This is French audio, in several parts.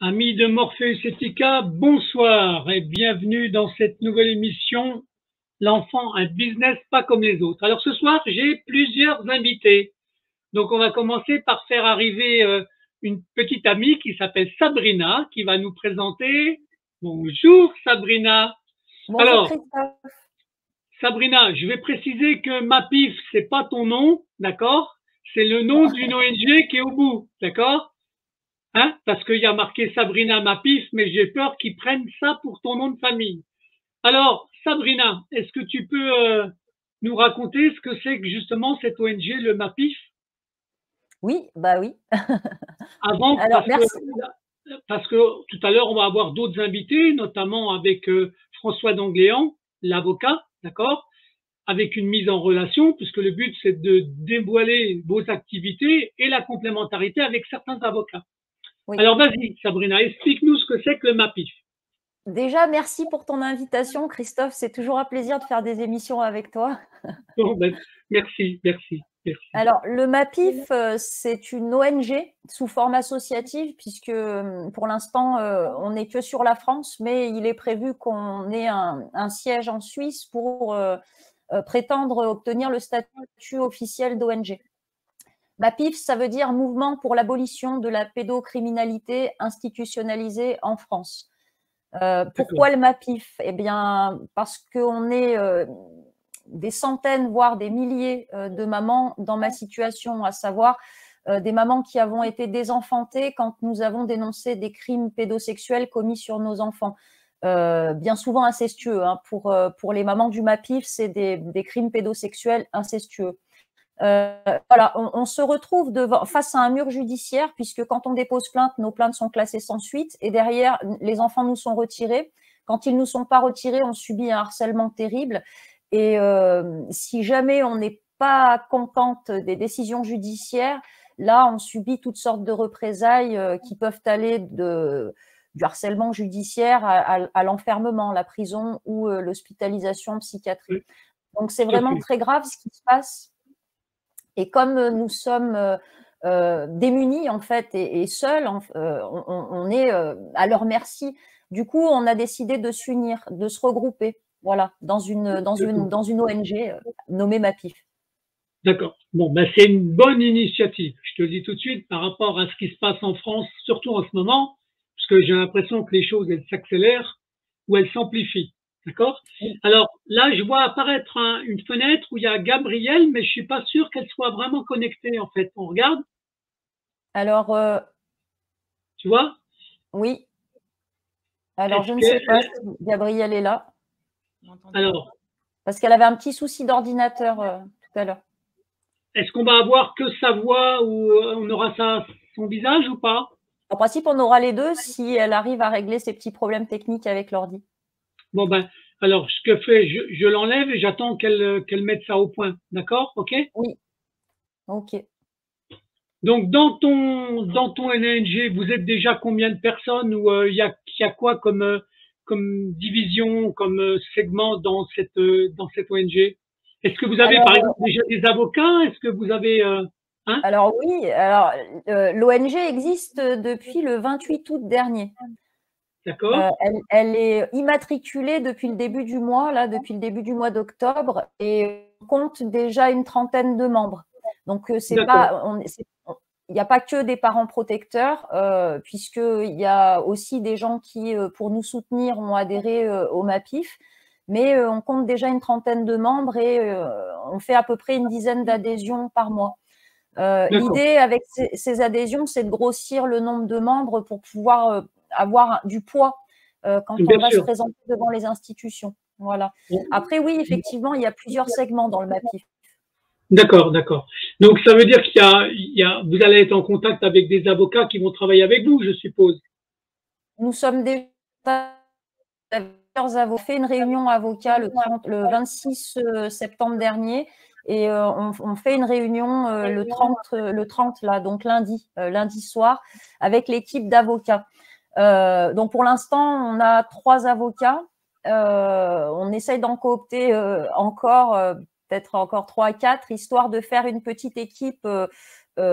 Amis de Morpheus Etica, bonsoir et bienvenue dans cette nouvelle émission L'enfant, un business pas comme les autres. Alors ce soir, j'ai plusieurs invités. Donc on va commencer par faire arriver une petite amie qui s'appelle Sabrina, qui va nous présenter. Bonjour Sabrina. Bonjour Alors, Christophe. Sabrina, je vais préciser que MAPIF, c'est pas ton nom, d'accord? C'est le nom d'une ONG qui est au bout, d'accord? Hein, parce qu'il y a marqué Sabrina Mapif, mais j'ai peur qu'ils prennent ça pour ton nom de famille. Alors, Sabrina, est-ce que tu peux nous raconter ce que c'est que justement cette ONG, le Mapif? Oui, bah oui. Avant, Alors, merci. parce que tout à l'heure, on va avoir d'autres invités, notamment avec François Dangléan, l'avocat, d'accord, avec une mise en relation, puisque le but, c'est de dévoiler vos activités et la complémentarité avec certains avocats. Oui. Alors, vas-y, Sabrina, explique-nous ce que c'est que le MAPIF. Déjà, merci pour ton invitation, Christophe. C'est toujours un plaisir de faire des émissions avec toi. Bon, ben, merci. Alors, le MAPIF, c'est une ONG sous forme associative, puisque pour l'instant, on n'est que sur la France, mais il est prévu qu'on ait un siège en Suisse pour prétendre obtenir le statut officiel d'ONG. MAPIF, ça veut dire Mouvement pour l'abolition de la pédocriminalité institutionnalisée en France. Pourquoi le MAPIF? Eh bien, parce qu'on est des centaines, voire des milliers de mamans dans ma situation, à savoir des mamans qui avons été désenfantées quand nous avons dénoncé des crimes pédosexuels commis sur nos enfants. Bien souvent incestueux. Hein. Pour les mamans du MAPIF, c'est des crimes pédosexuels incestueux. Voilà, on se retrouve face à un mur judiciaire, puisque quand on dépose plainte, nos plaintes sont classées sans suite, et derrière, les enfants nous sont retirés. Quand ils ne nous sont pas retirés, on subit un harcèlement terrible. Et si jamais on n'est pas contente des décisions judiciaires, là, on subit toutes sortes de représailles qui peuvent aller du harcèlement judiciaire à l'enfermement, la prison ou l'hospitalisation en psychiatrie. Donc, c'est vraiment très grave ce qui se passe. Et comme nous sommes démunis en fait et seuls, on est à leur merci. Du coup, on a décidé de s'unir, de se regrouper, voilà, dans une ONG nommée MAPIF. D'accord. Bon, ben c'est une bonne initiative. Je te le dis tout de suite par rapport à ce qui se passe en France, surtout en ce moment, parce que j'ai l'impression que les choses elles s'accélèrent ou elles s'amplifient. D'accord. Alors là, je vois apparaître une fenêtre où il y a Gabrielle, mais je suis pas sûr qu'elle soit vraiment connectée en fait. On regarde. Alors, tu vois? Oui. Alors, je ne sais pas si Gabrielle est là. Alors, parce qu'elle avait un petit souci d'ordinateur tout à l'heure. Est-ce qu'on va avoir que sa voix ou on aura son visage ou pas? En principe, on aura les deux si elle arrive à régler ses petits problèmes techniques avec l'ordi. Bon, ben, alors, ce que fait, je l'enlève et j'attends qu'elle mette ça au point. D'accord? OK? Oui. OK. Donc, dans ton ONG, vous êtes déjà combien de personnes ou il y a quoi comme division, comme segment dans cette ONG? Est-ce que vous avez, par exemple, déjà des avocats? Est-ce que vous avez hein? Alors oui, l'ONG existe depuis le 28 août dernier. D'accord. Elle est immatriculée depuis le début du mois, là, depuis le début du mois d'octobre, et on compte déjà une trentaine de membres. Donc c'est pas, il n'y a pas que des parents protecteurs, puisqu'il y a aussi des gens qui, pour nous soutenir, ont adhéré au MAPIF. Mais on compte déjà une trentaine de membres et on fait à peu près une dizaine d'adhésions par mois. L'idée avec ces adhésions, c'est de grossir le nombre de membres pour pouvoir avoir du poids quand on va se présenter devant les institutions. Voilà. Après, oui, effectivement, il y a plusieurs segments dans le MAPIF. D'accord. Donc, ça veut dire vous allez être en contact avec des avocats qui vont travailler avec vous, je suppose. Nous sommes déjà fait une réunion avocat le 26 septembre dernier et on fait une réunion le 30 là, donc lundi soir, avec l'équipe d'avocats. Donc pour l'instant, on a 3 avocats. On essaye d'en coopter encore peut-être encore 3 à 4, histoire de faire une petite équipe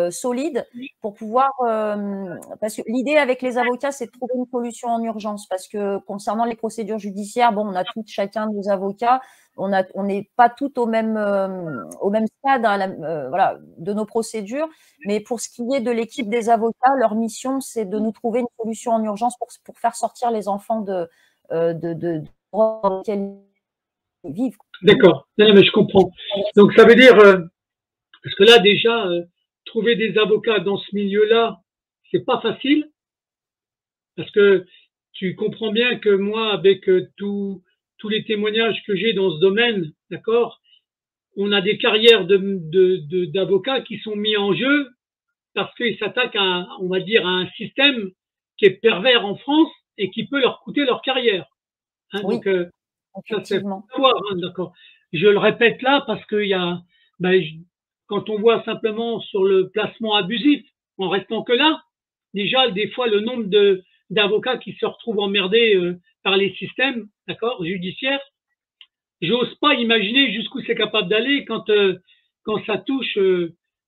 solide pour pouvoir… parce que l'idée avec les avocats, c'est de trouver une solution en urgence. Parce que concernant les procédures judiciaires, bon, on a tous chacun nos avocats. On n'est pas toutes au même stade voilà, de nos procédures, mais pour ce qui est de l'équipe des avocats, leur mission, c'est de nous trouver une solution en urgence pour faire sortir les enfants de dans lesquels ils vivent. D'accord, non, mais je comprends. Donc ça veut dire, parce que là déjà, trouver des avocats dans ce milieu-là, c'est pas facile, parce que tu comprends bien que moi, avec tous les témoignages que j'ai dans ce domaine, d'accord, on a des carrières d'avocats qui sont mis en jeu parce qu'ils s'attaquent on va dire, à un système qui est pervers en France et qui peut leur coûter leur carrière. Hein, oui, donc, ça c'est savoir, hein, d'accord. Je le répète là parce qu'il y a, quand on voit simplement sur le placement abusif, en restant que là, déjà des fois le nombre d'avocats qui se retrouvent emmerdés par les systèmes, d'accord, judiciaires, j'ose pas imaginer jusqu'où c'est capable d'aller quand ça touche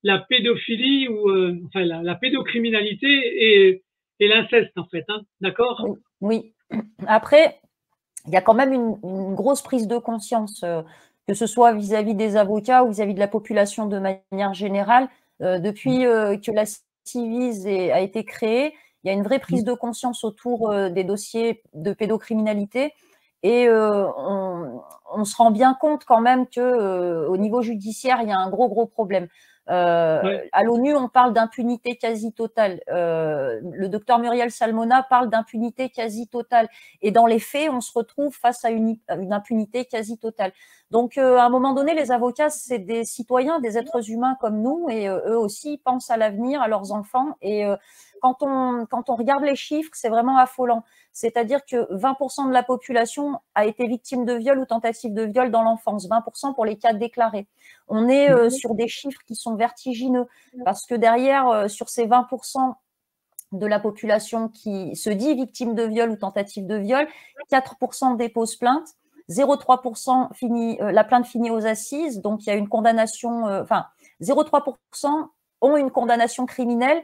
la pédophilie ou enfin la pédocriminalité et l'inceste en fait, hein, d'accord? Oui. Après, il y a quand même une grosse prise de conscience, que ce soit vis-à-vis des avocats ou vis-à-vis de la population de manière générale. Depuis que la Ciivise a été créée, il y a une vraie prise de conscience autour des dossiers de pédocriminalité. Et on se rend bien compte quand même que au niveau judiciaire, il y a un gros problème. À l'ONU, on parle d'impunité quasi totale. Le docteur Muriel Salmona parle d'impunité quasi totale. Et dans les faits, on se retrouve face à une impunité quasi totale. Donc, à un moment donné, les avocats, c'est des citoyens, des êtres humains comme nous, et eux aussi pensent à l'avenir, à leurs enfants. Et quand on regarde les chiffres, c'est vraiment affolant. C'est-à-dire que 20% de la population a été victime de viol ou tentative de viol dans l'enfance, 20% pour les cas déclarés. On est sur des chiffres qui sont vertigineux parce que derrière, sur ces 20% de la population qui se dit victime de viol ou tentative de viol, 4% déposent plainte, 0,3% la plainte finit aux assises, donc il y a une condamnation, 0,3% ont une condamnation criminelle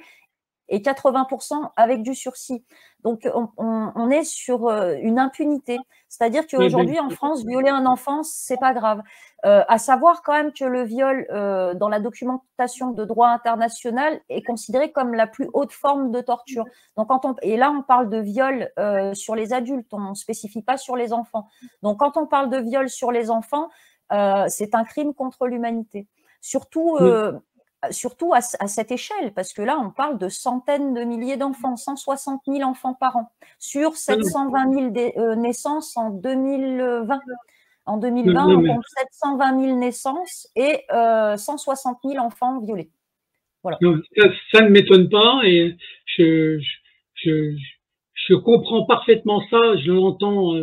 et 80% avec du sursis. Donc, on est sur une impunité. C'est-à-dire qu'aujourd'hui, en France, violer un enfant, c'est pas grave. À savoir quand même que le viol, dans la documentation de droit international, est considéré comme la plus haute forme de torture. Donc, et là, on parle de viol sur les adultes, on ne spécifie pas sur les enfants. Donc, quand on parle de viol sur les enfants, c'est un crime contre l'humanité. Surtout à cette échelle, parce que là, on parle de centaines de milliers d'enfants, 160 000 enfants par an, sur 720 000 naissances en 2020. En 2020, on compte 720 000 naissances et 160 000 enfants violés. Voilà. Non, ça ne m'étonne pas et je comprends parfaitement ça, je l'entends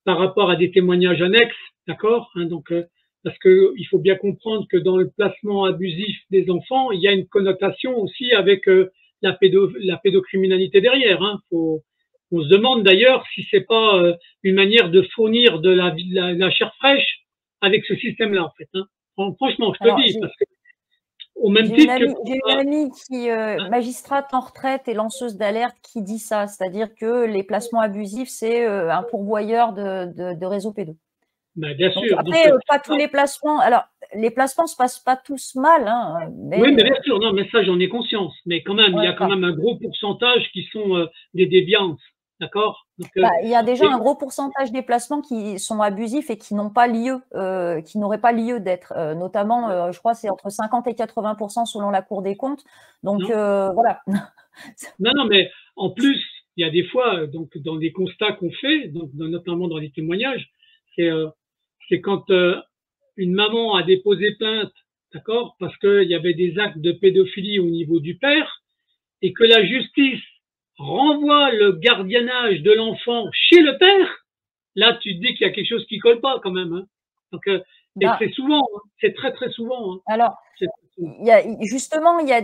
par rapport à des témoignages annexes, d'accord, hein, donc parce que il faut bien comprendre que dans le placement abusif des enfants, il y a une connotation aussi avec la pédocriminalité derrière. Hein. On se demande d'ailleurs si c'est pas une manière de fournir de la chair fraîche avec ce système-là, en fait. Hein. Franchement, je te dis, parce que au même titre que j'ai une amie qui magistrate en retraite et lanceuse d'alerte qui dit ça, c'est-à-dire que les placements abusifs, c'est un pourvoyeur de réseaux pédos. Ben, bien sûr. Après, pas tous les placements. Alors, les placements se passent pas tous mal. Hein, oui, mais bien sûr, non, mais ça, j'en ai conscience. Mais quand même, il y a quand même un gros pourcentage qui sont des déviances. D'accord. Il y a déjà un gros pourcentage des placements qui sont abusifs et qui n'ont pas lieu, qui n'auraient pas lieu d'être. Notamment, je crois, c'est entre 50 et 80% selon la Cour des comptes. Donc, voilà. Non, mais en plus, il y a des fois, donc, dans des constats qu'on fait, donc, notamment dans les témoignages, c'est quand une maman a déposé plainte, d'accord, parce qu'il y avait des actes de pédophilie au niveau du père, et que la justice renvoie le gardiennage de l'enfant chez le père, là, tu te dis qu'il y a quelque chose qui colle pas quand même. Hein. Donc, et c'est souvent, hein, c'est très très souvent. Hein. Alors, justement, il y a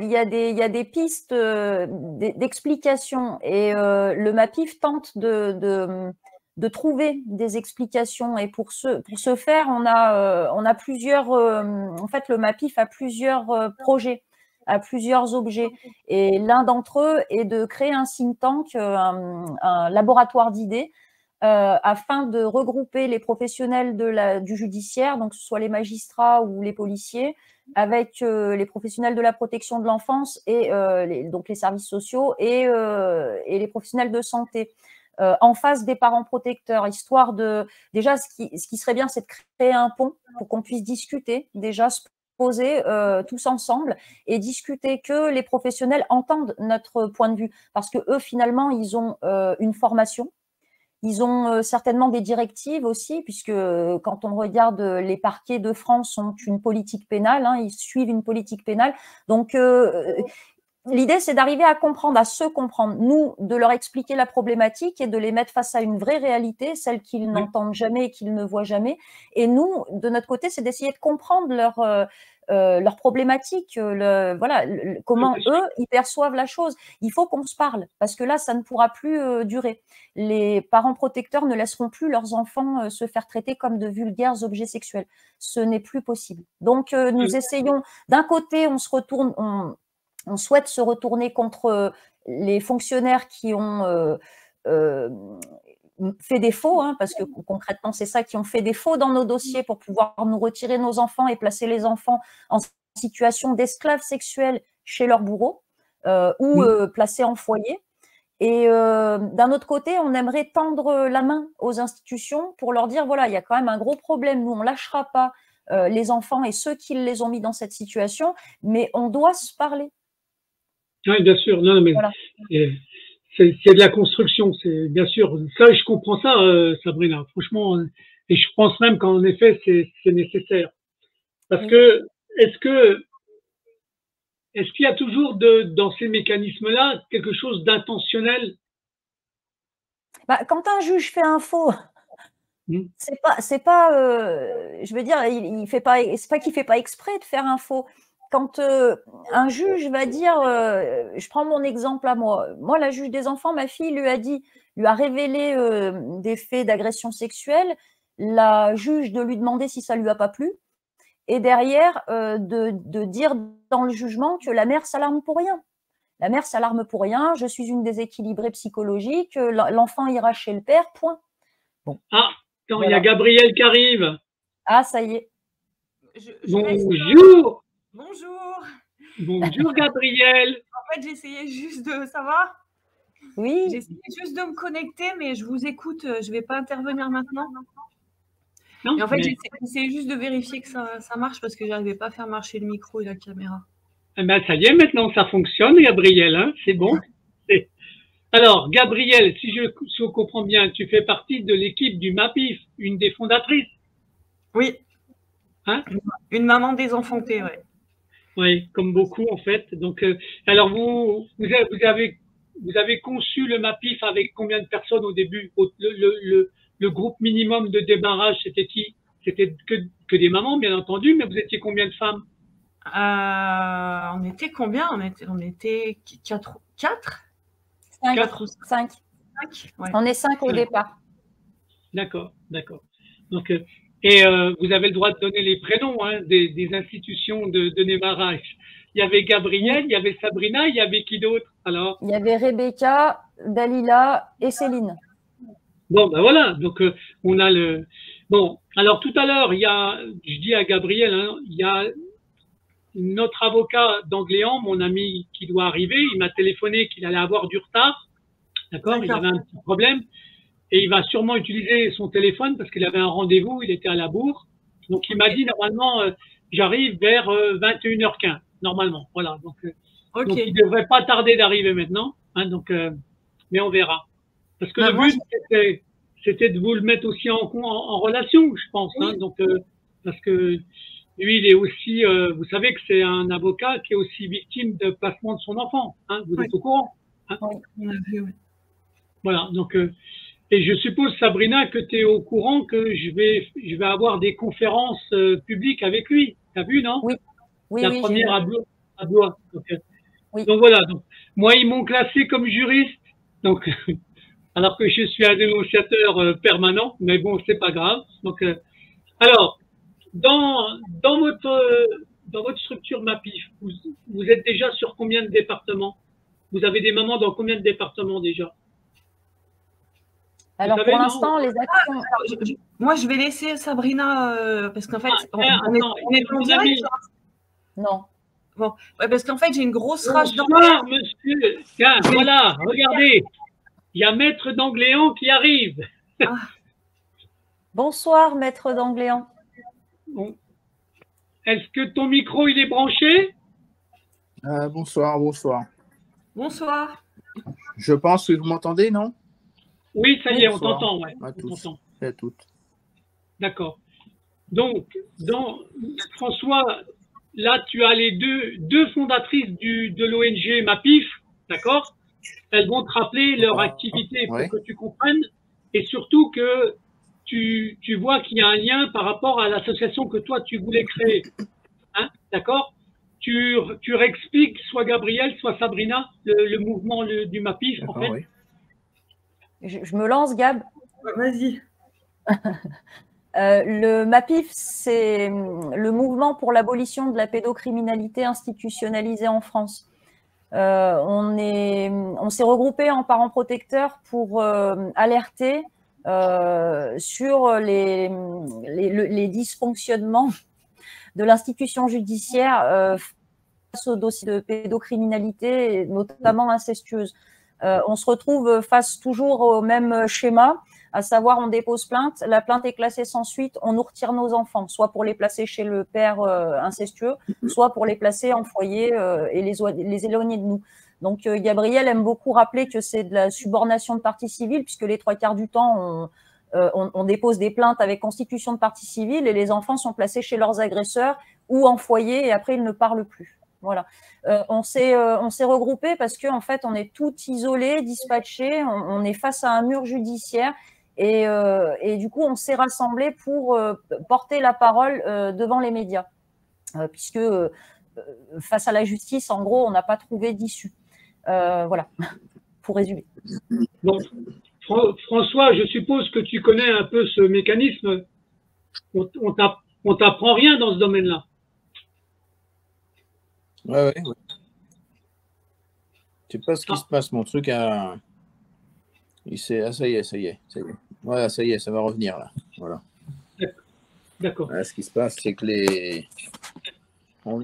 des pistes d'explication et le MAPIF tente de trouver des explications. Et pour ce faire, on a plusieurs, en fait, le MAPIF a plusieurs projets, a plusieurs objets. Et l'un d'entre eux est de créer un think tank, un laboratoire d'idées, afin de regrouper les professionnels du judiciaire, donc que ce soit les magistrats ou les policiers, avec les professionnels de la protection de l'enfance et donc les services sociaux et les professionnels de santé, en face des parents protecteurs, histoire de… Déjà, ce qui serait bien, c'est de créer un pont pour qu'on puisse discuter, déjà se poser tous ensemble et discuter, que les professionnels entendent notre point de vue, parce que eux, finalement, ils ont une formation. Ils ont certainement des directives aussi, puisque quand on regarde, les parquets de France ont une politique pénale, hein, ils suivent une politique pénale. Donc, l'idée, c'est d'arriver à comprendre, à se comprendre, nous, de leur expliquer la problématique et de les mettre face à une vraie réalité, celle qu'ils n'entendent jamais et qu'ils ne voient jamais. Et nous, de notre côté, c'est d'essayer de comprendre leur problématique, voilà, comment eux, ils perçoivent la chose. Il faut qu'on se parle, parce que là, ça ne pourra plus durer. Les parents protecteurs ne laisseront plus leurs enfants se faire traiter comme de vulgaires objets sexuels. Ce n'est plus possible. Donc, nous essayons, d'un côté, on souhaite se retourner contre les fonctionnaires qui ont fait défaut, hein, parce que concrètement, c'est ça, qui ont fait défaut dans nos dossiers pour pouvoir nous retirer nos enfants et placer les enfants en situation d'esclaves sexuels chez leur bourreau ou placés en foyer. Et d'un autre côté, on aimerait tendre la main aux institutions pour leur dire, voilà, il y a quand même un gros problème, nous, on ne lâchera pas les enfants et ceux qui les ont mis dans cette situation, mais on doit se parler. Oui, bien sûr. Non, mais voilà. C'est de la construction, c'est bien sûr. Ça, je comprends ça, Sabrina. Franchement, et je pense même qu'en effet, c'est nécessaire. Parce que est-ce qu'il y a toujours dans ces mécanismes-là quelque chose d'intentionnel? Bah, quand un juge fait un faux, c'est pas, je veux dire, il fait pas, c'est pas qu'il fait pas exprès de faire un faux. Quand un juge va dire, je prends mon exemple à moi, la juge des enfants, ma fille lui a révélé des faits d'agression sexuelle, la juge de lui demander si ça lui a pas plu, et derrière de dire dans le jugement que la mère s'alarme pour rien. La mère s'alarme pour rien, je suis une déséquilibrée psychologique, l'enfant ira chez le père, point. Bon. Ah, attends, voilà. Il y a Gabriel qui arrive. Ah, ça y est. Bonjour. Bonjour. Bonjour Gabriel. En fait, j'essayais juste de… Ça va? Oui. J'essayais juste de me connecter, mais je vous écoute. Je ne vais pas intervenir maintenant. Non, et en fait, j'essayais juste de vérifier que ça marche parce que je n'arrivais pas à faire marcher le micro et la caméra. Eh ben, ça y est, maintenant ça fonctionne, Gabriel. Hein, c'est bon. Alors, Gabriel, si je comprends bien, tu fais partie de l'équipe du MAPIF, une des fondatrices. Oui. Hein? Une maman désenfantée, oui. Oui, comme beaucoup en fait. Donc, alors vous avez conçu le MAPIF avec combien de personnes au début? Le groupe minimum de démarrage, c'était qui? C'était que des mamans, bien entendu, mais vous étiez combien de femmes? On était combien? On était 4? 5. Ouais. On est 5 au départ. D'accord, d'accord. Donc, et vous avez le droit de donner les prénoms hein, des institutions de démarrage. Il y avait Gabriel, il y avait Sabrina, il y avait qui d'autre alors? Il y avait Rebecca, Dalila et Céline. Bon, ben voilà, donc on a le… Bon, alors tout à l'heure, je dis à Gabriel, hein, il y a notre avocat d'Angléan, mon ami qui doit arriver, il m'a téléphoné qu'il allait avoir du retard, d'accord, il avait un petit problème. Et il va sûrement utiliser son téléphone parce qu'il avait un rendez-vous, il était à la bourre. Donc, il m'a dit, normalement, j'arrive vers 21h15, normalement. Voilà. Donc, donc il ne devrait pas tarder d'arriver maintenant. Hein, donc, mais on verra. Parce que le but, c'était de vous le mettre aussi en relation, je pense. Hein, donc, parce que lui, il est aussi, vous savez que c'est un avocat qui est aussi victime de placement de son enfant. Hein, vous êtes au courant hein? On a vu, oui. Voilà. Donc, et je suppose, Sabrina, que tu es au courant que je vais avoir des conférences publiques avec lui. Tu as vu, non? Oui. Oui, la première à Blois. Donc, oui. Donc voilà. Donc, moi, ils m'ont classé comme juriste. Donc, alors que je suis un dénonciateur permanent, mais bon, c'est pas grave. Donc, alors, dans votre structure MAPIF, vous êtes déjà sur combien de départements? Vous avez des mamans dans combien de départements déjà? Alors, savez, pour non l'instant, les actions… Moi, je vais laisser Sabrina, parce qu'en fait, on est en direct. Ami. Non. Bon, ouais, parce qu'en fait, j'ai une grosse rage dans Bonsoir, monsieur. Tiens, voilà, regardez. Il y a Maître d'Angléan qui arrive. Ah. Bonsoir, Maître d'Angléan. Bon. Est-ce que ton micro, il est branché? Bonsoir, bonsoir. Bonsoir. Je pense que vous m'entendez, non? Oui, ça y est, on Bonsoir t'entend. Ouais. à tous t'entend. et à toutes. D'accord. Donc, François, là, tu as les deux fondatrices de l'ONG MAPIF, d'accord? Elles vont te rappeler leur activité pour que tu comprennes et surtout que tu vois qu'il y a un lien par rapport à l'association que toi, tu voulais créer. Hein, d'accord? Tu réexpliques, soit Gabriel, soit Sabrina, le mouvement du MAPIF, en fait. Oui. Je me lance, Gab. Vas-y. Le MAPIF, c'est le mouvement pour l'abolition de la pédocriminalité institutionnalisée en France. On s'est regroupé en parents protecteurs pour alerter sur les dysfonctionnements de l'institution judiciaire face aux dossiers de pédocriminalité, notamment incestueuse. On se retrouve face toujours au même schéma, à savoir on dépose plainte, la plainte est classée sans suite, on nous retire nos enfants, soit pour les placer chez le père incestueux, soit pour les placer en foyer et les éloigner de nous. Donc Gabriel aime beaucoup rappeler que c'est de la subornation de partie civile, puisque les 3/4 du temps, on dépose des plaintes avec constitution de partie civile et les enfants sont placés chez leurs agresseurs ou en foyer et après ils ne parlent plus. Voilà. On s'est regroupé parce que en fait on est tout isolés, dispatchés, on est face à un mur judiciaire et du coup on s'est rassemblés pour porter la parole devant les médias puisque face à la justice en gros on n'a pas trouvé d'issue. Voilà, pour résumer. Donc, François, je suppose que tu connais un peu ce mécanisme. On t'apprend rien dans ce domaine-là. Ouais. Je sais pas ce qui se passe, mon truc a… Ah, ça y est. Voilà, ça y est, ça va revenir là. Voilà. D'accord. Ce qui se passe, c'est que on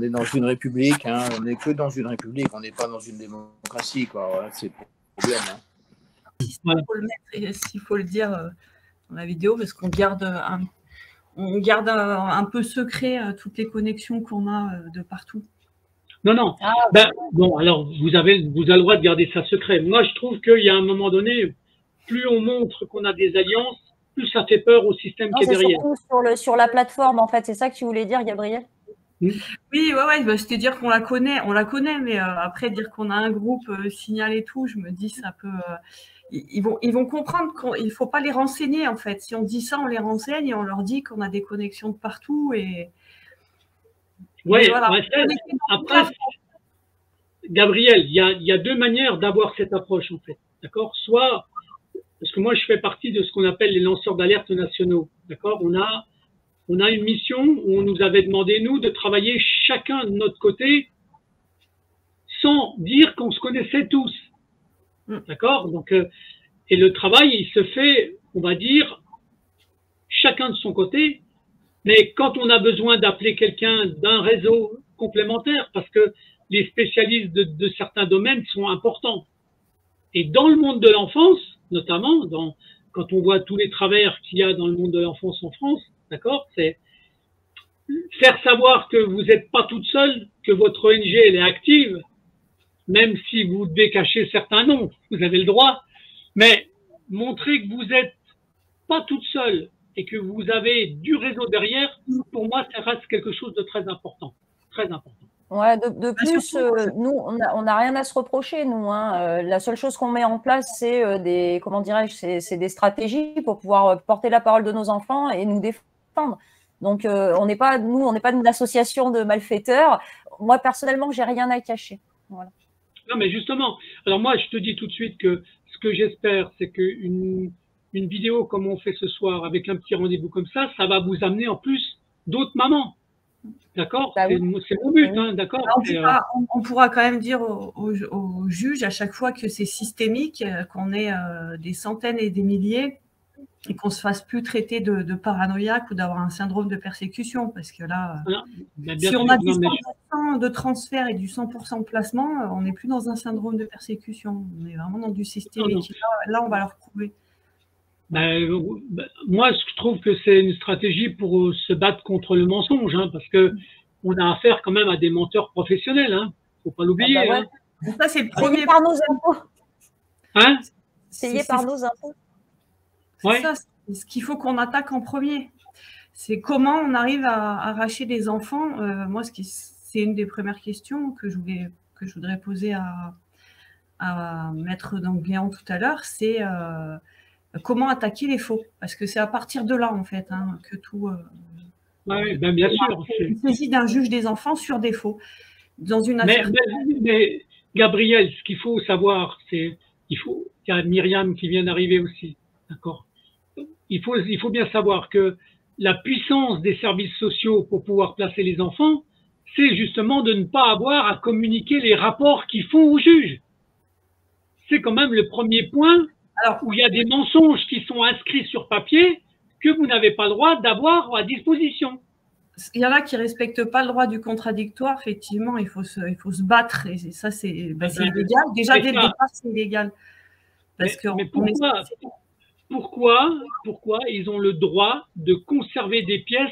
est dans une république, hein. On n'est que dans une république, on n'est pas dans une démocratie, quoi. Voilà, c'est le problème. Hein. Il faut le mettre, s'il faut le dire dans la vidéo, parce qu'on garde un peu secret toutes les connexions qu'on a de partout. Non. Bon, alors vous avez le droit de garder ça secret. Moi, je trouve qu'il y a un moment donné, plus on montre qu'on a des alliances, plus ça fait peur au système qui est derrière. Surtout sur la plateforme, en fait, c'est ça que tu voulais dire, Gabriel? Oui, bah, c'est-à-dire qu'on la connaît, mais après dire qu'on a un groupe signal et tout, je me dis ça peut. Ils vont comprendre qu'il ne faut pas les renseigner en fait. Si on dit ça, on les renseigne et on leur dit qu'on a des connexions de partout et. Oui, voilà. Après, Gabriel, il y a deux manières d'avoir cette approche en fait, d'accord? Soit, parce que moi je fais partie de ce qu'on appelle les lanceurs d'alerte nationaux, d'accord? On a une mission où on nous avait demandé nous de travailler chacun de notre côté sans dire qu'on se connaissait tous, d'accord? Donc et le travail il se fait, on va dire, chacun de son côté. Mais quand on a besoin d'appeler quelqu'un d'un réseau complémentaire, parce que les spécialistes de certains domaines sont importants. Et dans le monde de l'enfance, notamment, quand on voit tous les travers qu'il y a dans le monde de l'enfance en France, d'accord, c'est faire savoir que vous n'êtes pas toute seule, que votre ONG elle est active, même si vous devez cacher certains noms, vous avez le droit, mais montrer que vous n'êtes pas toute seule et que vous avez du réseau derrière, pour moi, ça reste quelque chose de très important. Très important. Ouais, de plus, nous, on n'a rien à se reprocher, nous. Hein. La seule chose qu'on met en place, c'est c'est des stratégies pour pouvoir porter la parole de nos enfants et nous défendre. Donc, on n'est pas une association de malfaiteurs. Moi, personnellement, j'ai rien à cacher. Voilà. Non, mais justement, alors moi, je te dis tout de suite que ce que j'espère, c'est qu'une une vidéo comme on fait ce soir, avec un petit rendez-vous comme ça va vous amener en plus d'autres mamans. D'accord? Bah oui. C'est mon but, hein, d'accord? On pourra quand même dire aux juges à chaque fois que c'est systémique, qu'on ait des centaines et des milliers, et qu'on se fasse plus traiter de paranoïaque ou d'avoir un syndrome de persécution, parce que là, si on a du 100% de transfert et du 100% de placement, on n'est plus dans un syndrome de persécution, on est vraiment dans du systémique. Là, on va leur prouver. Moi, je trouve que c'est une stratégie pour se battre contre le mensonge, hein, parce que on a affaire quand même à des menteurs professionnels, hein. Faut pas l'oublier. Ah bah ouais. Hein. Ça, c'est le premier. Payé par nos impôts. Hein? Payé par nos impôts. C'est ça, c'est ce qu'il faut qu'on attaque en premier. C'est comment on arrive à arracher des enfants. Moi, c'est une des premières questions que je voudrais poser à Maître Danguéan tout à l'heure, c'est comment attaquer les faux, parce que c'est à partir de là en fait que tout. Oui, bien sûr. Il s'agit d'un juge des enfants sur des faux. Dans une affaire. Mais Gabriel, ce qu'il faut savoir, c'est il y a Myriam qui vient d'arriver aussi, d'accord. Il faut bien savoir que la puissance des services sociaux pour pouvoir placer les enfants, c'est justement de ne pas avoir à communiquer les rapports qu'ils font au juge. C'est quand même le premier point. Alors, où il y a des mensonges qui sont inscrits sur papier que vous n'avez pas le droit d'avoir à disposition. Il y en a qui ne respectent pas le droit du contradictoire. Effectivement, il faut se battre. Et ça, c'est illégal. Déjà, dès le départ, c'est illégal. Mais pourquoi ils ont le droit de conserver des pièces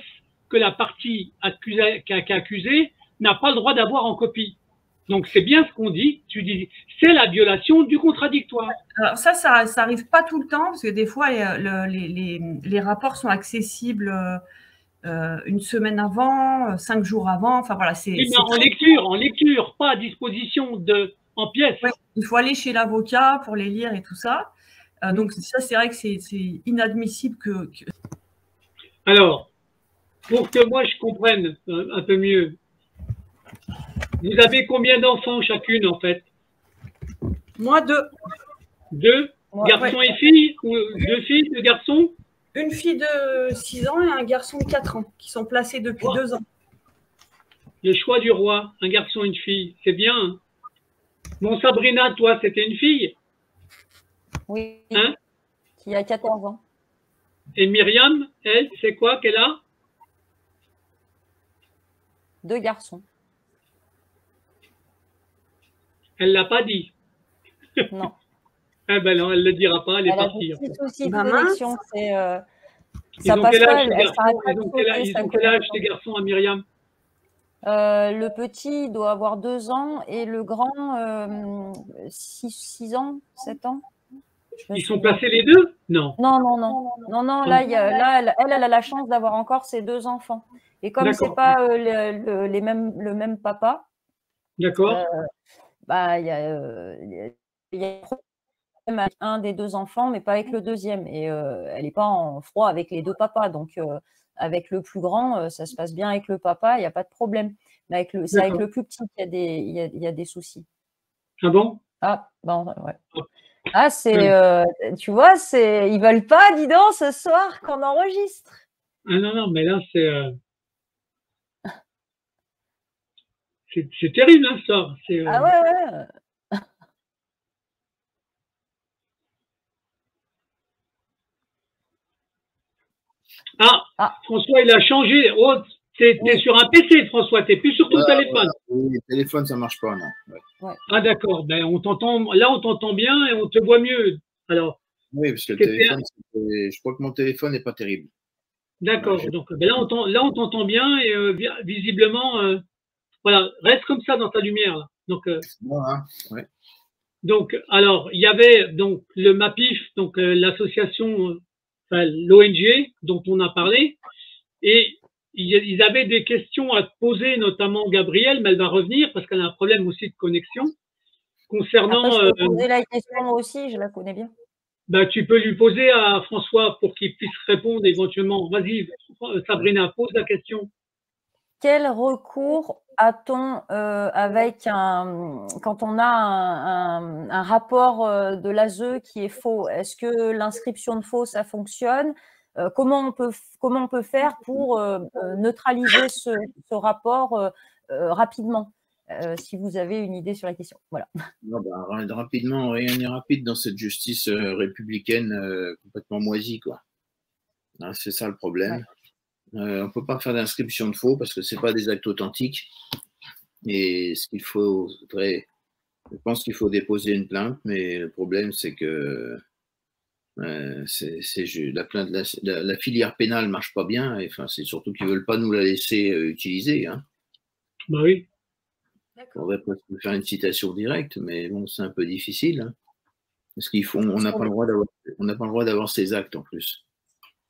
que la partie accusée n'a pas le droit d'avoir en copie? Donc, c'est bien ce qu'on dit. Tu dis, c'est la violation du contradictoire. Alors ça arrive pas tout le temps, parce que des fois, les rapports sont accessibles une semaine avant, 5 jours avant. Enfin, voilà, en lecture, pas à disposition en pièces. Ouais, il faut aller chez l'avocat pour les lire et tout ça. Donc, ça, c'est vrai que c'est inadmissible que… Alors, pour que moi, je comprenne un peu mieux, vous avez combien d'enfants chacune, en fait? Moi, 2. 2 garçons et filles? Ou 2 filles, 2 garçons? Une fille de 6 ans et un garçon de 4 ans, qui sont placés depuis 2 ans. Le choix du roi, un garçon et une fille, c'est bien. Hein? Bon, Sabrina, toi, c'était une fille? Oui, hein? Qui a 14 ans. Et Myriam, elle, c'est quoi qu'elle a? 2 garçons. Elle l'a pas dit. Non. Ah ben non, elle le dira pas, elle est partie. Elle a des petits soucis de connexion, ça passe pas, ils ont quel âge ces garçons à Myriam? Le petit doit avoir 2 ans et le grand 6 ans, 7 ans. Ils sont placés les deux? Non. Non, là, elle a la chance d'avoir encore ses 2 enfants. Et comme c'est pas le même papa, d'accord. Il y a un problème avec un des 2 enfants, mais pas avec le deuxième. Et elle n'est pas en froid avec les 2 papas. Donc, avec le plus grand, ça se passe bien avec le papa, il n'y a pas de problème. Mais c'est avec le plus petit qu'il y a des soucis. Ah bon? Ah, bon, ouais. Ah, tu vois, ils veulent pas, dis donc, ce soir qu'on enregistre. Ah non, mais là, c'est terrible, hein, ça. Ah ouais. François, il a changé. Oh, t'es sur un PC, François, t'es plus sur ton téléphone. Oui, le téléphone, ça marche pas, non. Ouais. Ah d'accord, ben on t'entend bien et on te voit mieux. Alors. Oui, parce que le téléphone, je crois que mon téléphone n'est pas terrible. D'accord, donc ben là on t'entend bien et visiblement, voilà, reste comme ça dans ta lumière là. Donc, voilà, ouais. Donc, alors, il y avait donc le MAPIF, donc l'association, l'ONG dont on a parlé, et ils avaient des questions à te poser, notamment Gabrielle, mais elle va revenir parce qu'elle a un problème aussi de connexion. Concernant. Après, je peux poser la question moi aussi, je la connais bien. Bah, tu peux lui poser à François pour qu'il puisse répondre éventuellement. Vas-y, Sabrina, pose la question. Quel recours a-t-on avec quand on a un rapport de l'ASE qui est faux? Est-ce que l'inscription de faux, ça fonctionne? Comment on peut faire pour neutraliser ce rapport rapidement? Si vous avez une idée sur la question. Voilà. Non, rapidement, rien n'est rapide dans cette justice républicaine complètement moisie, quoi. Hein, c'est ça le problème. Ouais. On ne peut pas faire d'inscription de faux parce que ce n'est pas des actes authentiques. Et ce qu'il faudrait, je pense qu'il faut déposer une plainte, mais le problème, c'est que la filière pénale ne marche pas bien. Et, enfin, c'est surtout qu'ils ne veulent pas nous la laisser utiliser. Hein. Bah oui. On va presque faire une citation directe, mais bon, c'est un peu difficile. Hein, parce on n'a pas le droit d'avoir ces actes en plus.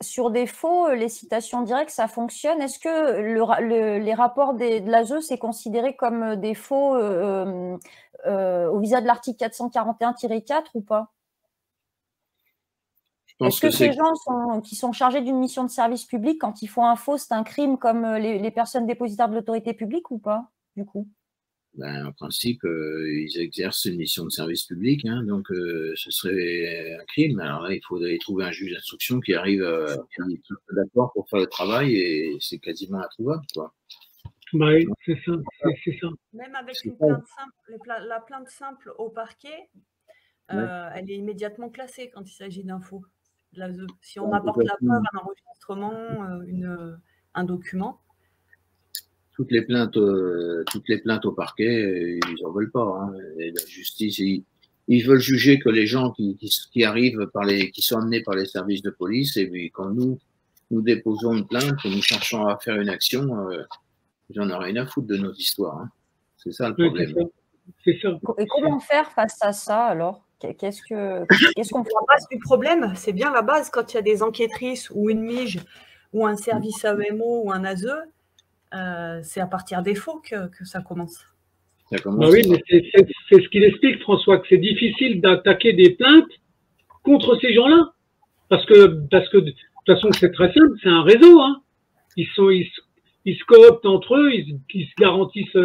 Sur des faux, les citations directes, ça fonctionne. Est-ce que les rapports de l'ASE, c'est considéré comme des faux au visa de l'article 441-4 ou pas? Est-ce que ces gens qui sont chargés d'une mission de service public, quand ils font un faux, c'est un crime comme les personnes dépositaires de l'autorité publique ou pas, du coup? En principe, ils exercent une mission de service public, hein, donc ce serait un crime. Alors là, il faudrait trouver un juge d'instruction qui arrive qui est d'accord pour faire le travail et c'est quasiment introuvable, quoi. Bah oui, c'est ça. Même avec une plainte simple, la plainte simple au parquet, elle est immédiatement classée quand il s'agit d'un faux. Si on apporte la preuve, un enregistrement, un document. Toutes les plaintes au parquet, ils n'en veulent pas. Hein. Et la justice, ils veulent juger que les gens qui arrivent qui sont amenés par les services de police, et puis quand nous déposons une plainte, nous cherchons à faire une action, j'en ai rien à foutre de nos histoires. Hein. C'est ça le problème. C'est ça. Et comment faire face à ça alors? Qu'est-ce qu'on fait? La base du problème, c'est bien la base quand il y a des enquêtrices ou une MIJ ou un service AEMO ou un ASE. C'est à partir des faux que ça commence. Bah oui, mais c'est ce qu'il explique, François, que c'est difficile d'attaquer des plaintes contre ces gens-là. Parce que de toute façon, c'est très simple, c'est un réseau. Hein. Ils se cooptent entre eux, ils se garantissent.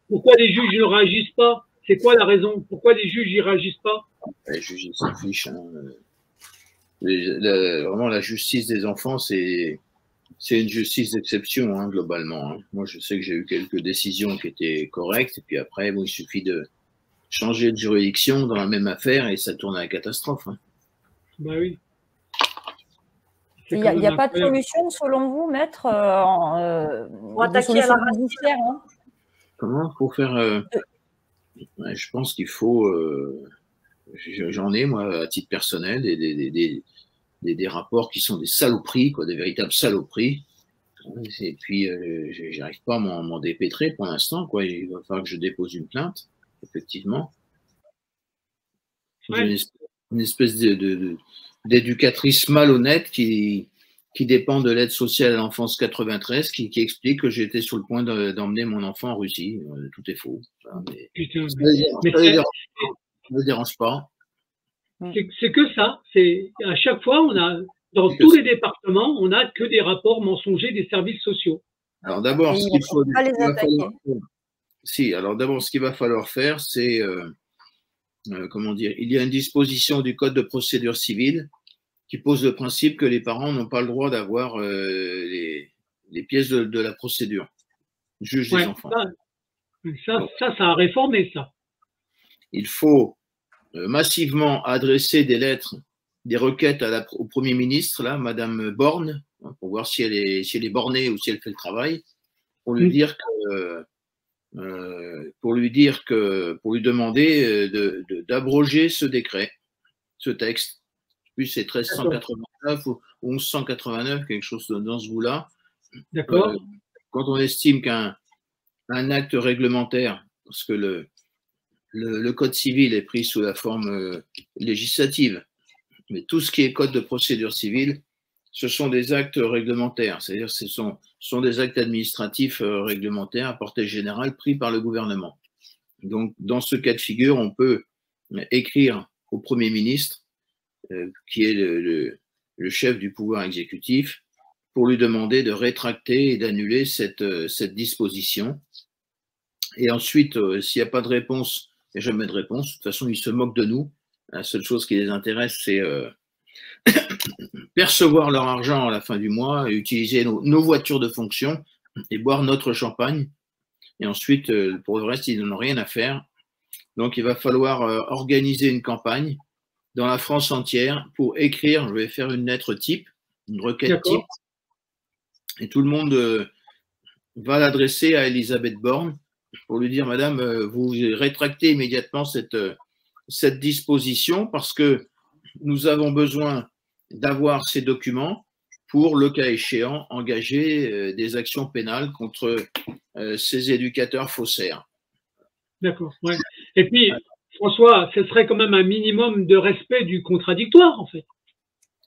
Pourquoi les juges ne réagissent pas? C'est quoi la raison? Pourquoi les juges n'y réagissent pas? Les juges, ils s'en fichent. Hein. Vraiment, la justice des enfants, c'est une justice d'exception, hein, globalement. Hein. Moi, je sais que j'ai eu quelques décisions qui étaient correctes, et puis après, bon, il suffit de changer de juridiction dans la même affaire et ça tourne à la catastrophe. Hein. Bah oui. Il n'y a pas de solution, selon vous, maître, pour attaquer à la racine. Hein. Comment? Pour faire... je pense qu'il faut... j'en ai, moi, à titre personnel, des rapports qui sont des saloperies, quoi, des véritables saloperies. Et puis, j'arrive pas à m'en dépêtrer pour l'instant, quoi. Il va falloir que je dépose une plainte, effectivement. Ouais. Une espèce d'éducatrice malhonnête qui dépend de l'aide sociale à l'enfance 93, qui explique que j'étais sur le point d'emmener mon enfant en Russie. Tout est faux. Enfin, ça ne dérange pas. C'est que ça. À chaque fois, on a, dans tous les départements, on n'a que des rapports mensongers des services sociaux. Alors d'abord, ce qu'il va falloir faire, c'est comment dire, il y a une disposition du Code de procédure civile qui pose le principe que les parents n'ont pas le droit d'avoir les pièces de la procédure. Juge des enfants. Ça a réformé ça. Il faut massivement adresser des lettres, des requêtes au Premier ministre, là, Madame Borne, pour voir si elle est bornée ou si elle fait le travail, pour lui dire pour lui demander d'abroger ce décret, ce texte. Puis c'est 1389 ou 1189, quelque chose dans ce goût-là. D'accord. Quand on estime qu'un acte réglementaire, parce que le code civil est pris sous la forme législative, mais tout ce qui est code de procédure civile, ce sont des actes réglementaires, c'est-à-dire ce sont des actes administratifs réglementaires à portée générale pris par le gouvernement. Donc, dans ce cas de figure, on peut écrire au Premier ministre, qui est le chef du pouvoir exécutif, pour lui demander de rétracter et d'annuler cette disposition Et ensuite, s'il n'y a pas de réponse, il n'y a jamais de réponse. De toute façon, ils se moquent de nous. La seule chose qui les intéresse, c'est percevoir leur argent à la fin du mois, et utiliser nos voitures de fonction et boire notre champagne. Et ensuite, pour le reste, ils n'en ont rien à faire. Donc, il va falloir organiser une campagne dans la France entière pour écrire. Je vais faire une lettre type, une requête type, et tout le monde va l'adresser à Elisabeth Borne pour lui dire, Madame, vous rétractez immédiatement cette disposition parce que nous avons besoin d'avoir ces documents pour, le cas échéant, engager des actions pénales contre ces éducateurs faussaires. D'accord, ouais. Et puis, François, ce serait quand même un minimum de respect du contradictoire, en fait.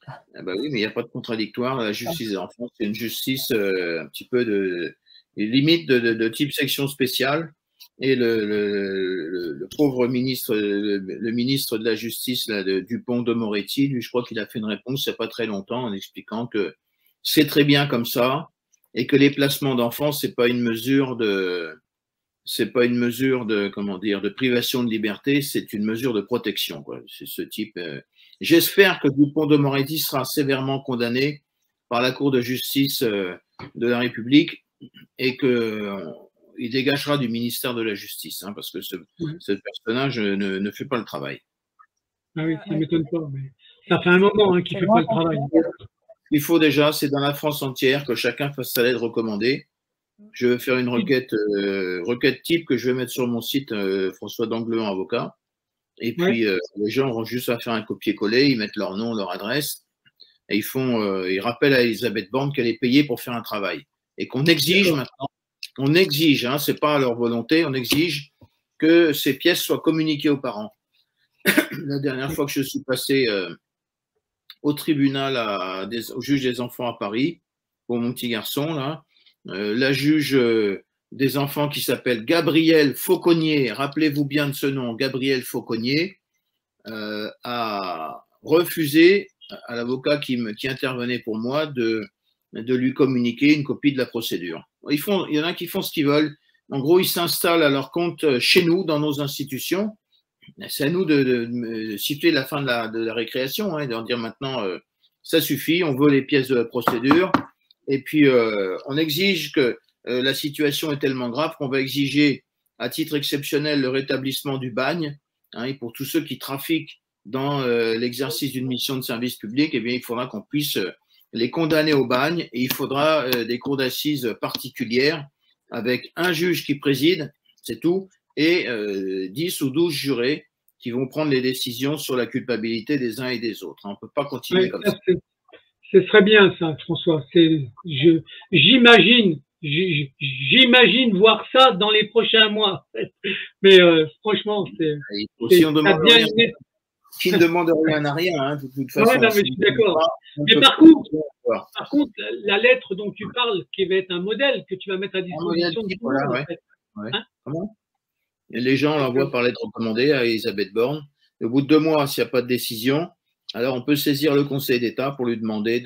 Ah bah oui, mais il n'y a pas de contradictoire. La justice en France, c'est une justice un petit peu limite de type section spéciale. Et le pauvre ministre, le ministre de la Justice, là, Dupont de Moretti, lui, je crois qu'il a fait une réponse il n'y a pas très longtemps en expliquant que c'est très bien comme ça et que les placements d'enfants, c'est pas une mesure de comment dire, de privation de liberté, c'est une mesure de protection, quoi. C'est ce type. J'espère que Dupont de Moretti sera sévèrement condamné par la Cour de justice de la République et que il dégagera du ministère de la Justice, hein, parce que ce personnage ne fait pas le travail. Ah oui, ça ne m'étonne pas, mais ça fait un moment qu'il ne fait pas le travail. Il faut déjà, c'est dans la France entière, que chacun fasse sa lettre recommandée. Je vais faire une requête type que je vais mettre sur mon site, François Dangleon, avocat. Et puis, les gens auront juste à faire un copier-coller, ils mettent leur nom, leur adresse, et ils rappellent à Elisabeth Borne qu'elle est payée pour faire un travail. Et qu'on exige maintenant, on exige, hein, c'est pas à leur volonté, on exige que ces pièces soient communiquées aux parents. La dernière fois que je suis passé au tribunal au juge des enfants à Paris, pour mon petit garçon, là, la juge des enfants qui s'appelle Gabrielle Fauconnier, rappelez-vous bien de ce nom, Gabrielle Fauconnier, a refusé à l'avocat qui intervenait pour moi de lui communiquer une copie de la procédure. Il y en a qui font ce qu'ils veulent. En gros, ils s'installent à leur compte chez nous, dans nos institutions. C'est à nous de situer la fin de la récréation, hein, de leur dire maintenant, ça suffit, on veut les pièces de la procédure. Et puis, on exige que la situation est tellement grave qu'on va exiger, à titre exceptionnel, le rétablissement du bagne. Hein, et pour tous ceux qui trafiquent dans l'exercice d'une mission de service public, eh bien, il faudra qu'on puisse les condamner au bagne et il faudra des cours d'assises particulières avec un juge qui préside, c'est tout, et 10 ou 12 jurés qui vont prendre les décisions sur la culpabilité des uns et des autres. On ne peut pas continuer comme ça. Ce serait bien ça, François. J'imagine voir ça dans les prochains mois. Mais franchement, qui ne demande rien à rien, hein, de toute façon. Ouais, non, mais je suis d'accord. Mais par contre, la lettre dont tu parles, qui va être un modèle que tu vas mettre à disposition du voilà, en fait. Hein? Comment? Et les gens l'envoient par lettre recommandée à Elisabeth Borne. Et au bout de 2 mois, s'il n'y a pas de décision, alors on peut saisir le Conseil d'État pour lui demander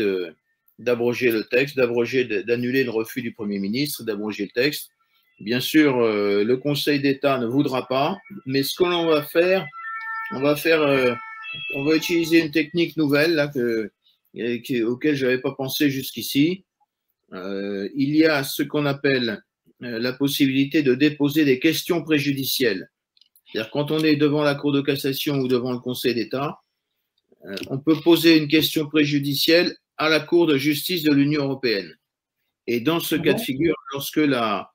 d'abroger le texte, d'annuler le refus du Premier ministre, d'abroger le texte. Bien sûr, le Conseil d'État ne voudra pas, mais ce que l'on va faire, on va utiliser une technique nouvelle là, auquel je n'avais pas pensé jusqu'ici. Il y a ce qu'on appelle la possibilité de déposer des questions préjudicielles. C'est-à-dire quand on est devant la Cour de cassation ou devant le Conseil d'État, on peut poser une question préjudicielle à la Cour de justice de l'Union européenne. Et dans ce cas de figure, lorsque la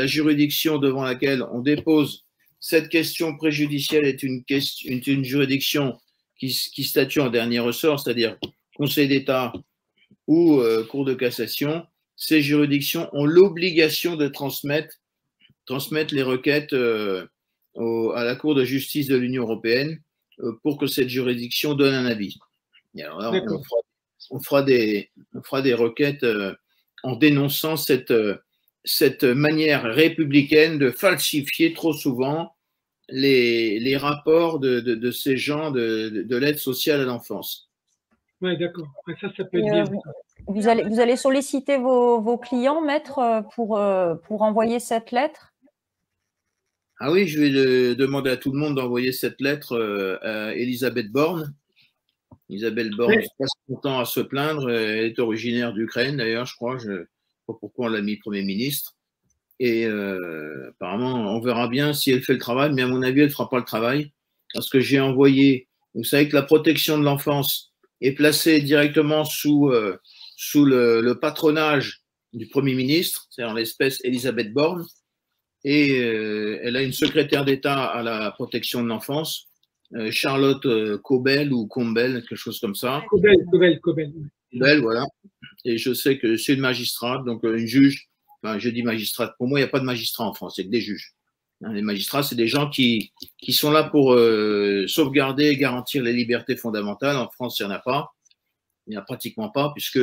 juridiction devant laquelle on dépose cette question préjudicielle est une juridiction qui statue en dernier ressort, c'est-à-dire Conseil d'État ou Cour de cassation, ces juridictions ont l'obligation de transmettre les requêtes à la Cour de justice de l'Union européenne pour que cette juridiction donne un avis. Et alors là, on fera des requêtes en dénonçant cette manière républicaine de falsifier trop souvent les rapports de ces gens de l'aide sociale à l'enfance. Oui, d'accord. Ça peut être bien. Vous allez solliciter vos clients, maître, pour envoyer cette lettre? Ah oui, je vais demander à tout le monde d'envoyer cette lettre à Elisabeth Borne. Elisabeth Borne passe son temps à se plaindre. Elle est originaire d'Ukraine, d'ailleurs, je crois. Je ne sais pas pourquoi on l'a mis Premier ministre. Et apparemment, on verra bien si elle fait le travail, mais à mon avis, elle ne fera pas le travail. Parce que j'ai envoyé, vous savez que la protection de l'enfance est placée directement sous le patronage du Premier ministre, c'est en l'espèce Elisabeth Borne. Et elle a une secrétaire d'État à la protection de l'enfance, Charlotte Cobel ou Combel, quelque chose comme ça. Cobel. Cobel, voilà. Et je sais que c'est une magistrate, donc une juge. Enfin, je dis magistrate. Pour moi, il n'y a pas de magistrat en France, il n'y a que des juges. Les magistrats, c'est des gens qui sont là pour sauvegarder et garantir les libertés fondamentales. En France, il n'y en a pas. Il n'y en a pratiquement pas, puisque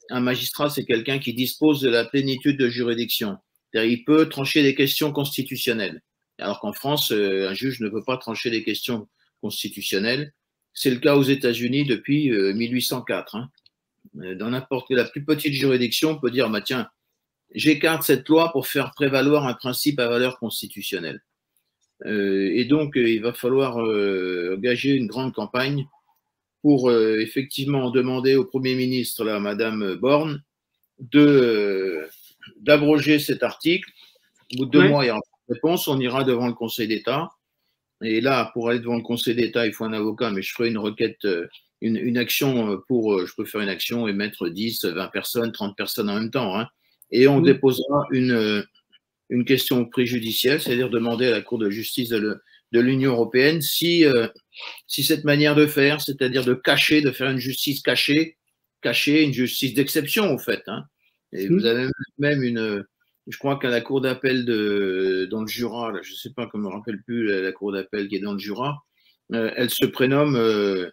un magistrat, c'est quelqu'un qui dispose de la plénitude de juridiction. C'est-à-dire, il peut trancher des questions constitutionnelles. Alors qu'en France, un juge ne peut pas trancher des questions constitutionnelles. C'est le cas aux États-Unis depuis 1804. Hein. Dans n'importe quelle, la plus petite juridiction, on peut dire, bah, tiens, j'écarte cette loi pour faire prévaloir un principe à valeur constitutionnelle. Et donc, il va falloir engager une grande campagne pour effectivement demander au Premier ministre, là, Madame Borne, d'abroger cet article. Au bout de 2 mois, il y aura une réponse, on ira devant le Conseil d'État. Et là, pour aller devant le Conseil d'État, il faut un avocat, mais je ferai une requête, une action je peux faire une action et mettre 10, 20 personnes, 30 personnes en même temps. Hein. Et on déposera une question préjudicielle, c'est-à-dire demander à la Cour de justice de l'Union européenne si cette manière de faire, c'est-à-dire de cacher, de faire une justice cachée, une justice d'exception, en fait. Hein. Et vous avez même je crois qu'à la Cour d'appel dans le Jura, là, je ne sais pas, comment je me rappelle plus, la Cour d'appel qui est dans le Jura, elle se prénomme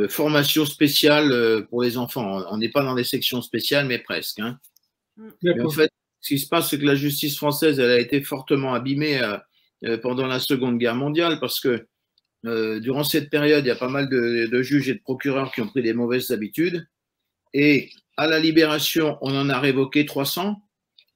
formation spéciale pour les enfants. On n'est pas dans des sections spéciales, mais presque. Hein. Mais en fait, ce qui se passe, c'est que la justice française, elle a été fortement abîmée pendant la Seconde Guerre mondiale, parce que durant cette période, il y a pas mal de juges et de procureurs qui ont pris des mauvaises habitudes. Et à la Libération, on en a révoqué 300,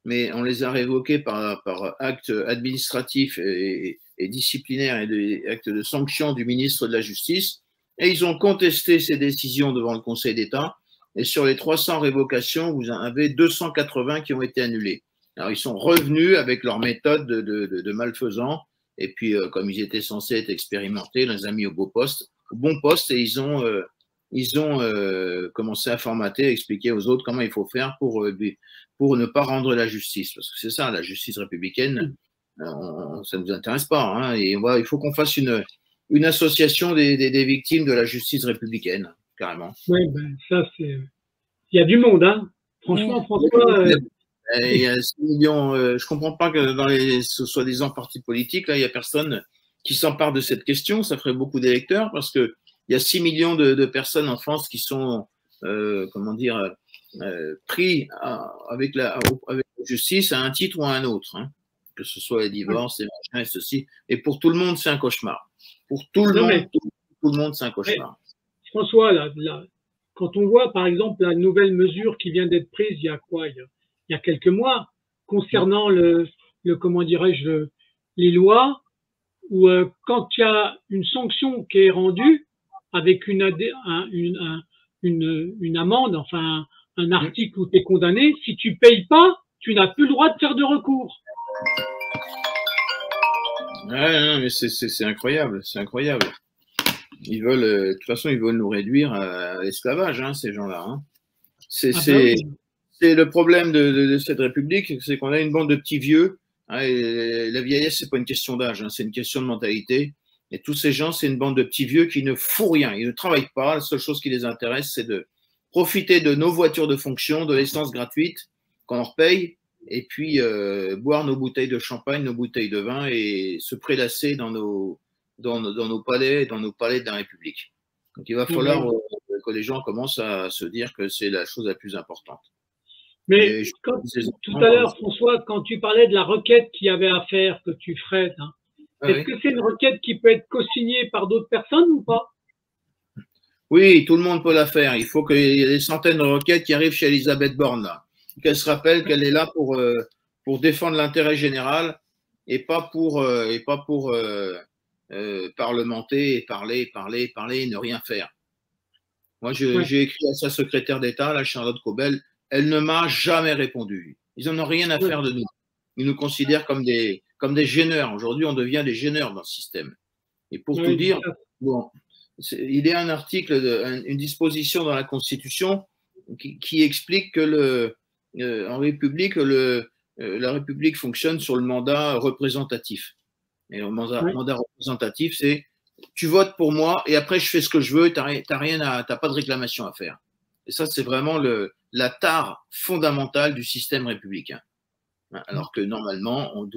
mais on les a révoqués par acte administratif et disciplinaire et des actes de sanction du ministre de la Justice. Et ils ont contesté ces décisions devant le Conseil d'État. Et sur les 300 révocations, vous en avez 280 qui ont été annulées. Alors, ils sont revenus avec leur méthode de malfaisants. Et puis, comme ils étaient censés être expérimentés, on les a mis au bon poste, et ils ont commencé à formater, à expliquer aux autres comment il faut faire pour ne pas rendre la justice. Parce que c'est ça, la justice républicaine, ça ne nous intéresse pas. Hein, et il faut qu'on fasse une association des victimes de la justice républicaine, carrément. Oui, ben, ça, c'est. Il y a du monde, hein. Franchement, François. Il y a 6 millions. Je ne comprends pas que dans les soi-disant partis politiques, là, il n'y a personne qui s'empare de cette question. Ça ferait beaucoup d'électeurs parce que il y a 6 millions de personnes en France qui sont, pris avec la justice à un titre ou à un autre, hein, que ce soit les divorces, les machins et ceci. Et pour tout le monde, c'est un cauchemar. Pour tout le monde, c'est un cauchemar. François, là, quand on voit, par exemple, la nouvelle mesure qui vient d'être prise il y a quoi, il y a quelques mois, concernant comment dirais-je, les lois, où quand il y a une sanction qui est rendue avec une amende, enfin un article où tu es condamné, si tu payes pas, tu n'as plus le droit de faire de recours. Ouais, non, mais c'est incroyable, c'est incroyable. Ils veulent, de toute façon, ils veulent nous réduire à l'esclavage, hein, ces gens-là. Hein. C'est le problème de cette République, c'est qu'on a une bande de petits vieux. Hein, et la vieillesse, c'est pas une question d'âge, hein, c'est une question de mentalité. Et tous ces gens, c'est une bande de petits vieux qui ne font rien, ils ne travaillent pas. La seule chose qui les intéresse, c'est de profiter de nos voitures de fonction, de l'essence gratuite qu'on leur paye, et puis boire nos bouteilles de champagne, nos bouteilles de vin et se prélasser dans nos palais de la République. Donc il va falloir que les gens commencent à se dire que c'est la chose la plus importante. Mais tout à l'heure, François, quand tu parlais de la requête qu'il y avait à faire, que tu ferais, est-ce que c'est une requête qui peut être co-signée par d'autres personnes ou pas? Oui, tout le monde peut la faire. Il faut qu'il y ait des centaines de requêtes qui arrivent chez Elisabeth Borne, là. Qu'elle se rappelle qu'elle est là pour défendre l'intérêt général et pas pour parlementer et parler et ne rien faire. Moi, j'ai écrit à sa secrétaire d'État, la Charlotte Cobel, elle ne m'a jamais répondu. Ils n'en ont rien à faire de nous. Ils nous considèrent comme des gêneurs. Aujourd'hui, on devient des gêneurs dans le système. Et pour tout dire, bon, il y a un article, une disposition dans la Constitution qui explique que en République, la République fonctionne sur le mandat représentatif. Et le mandat représentatif, c'est tu votes pour moi et après je fais ce que je veux, t'as pas de réclamation à faire. Et ça, c'est vraiment la tare fondamentale du système républicain. Alors que normalement, il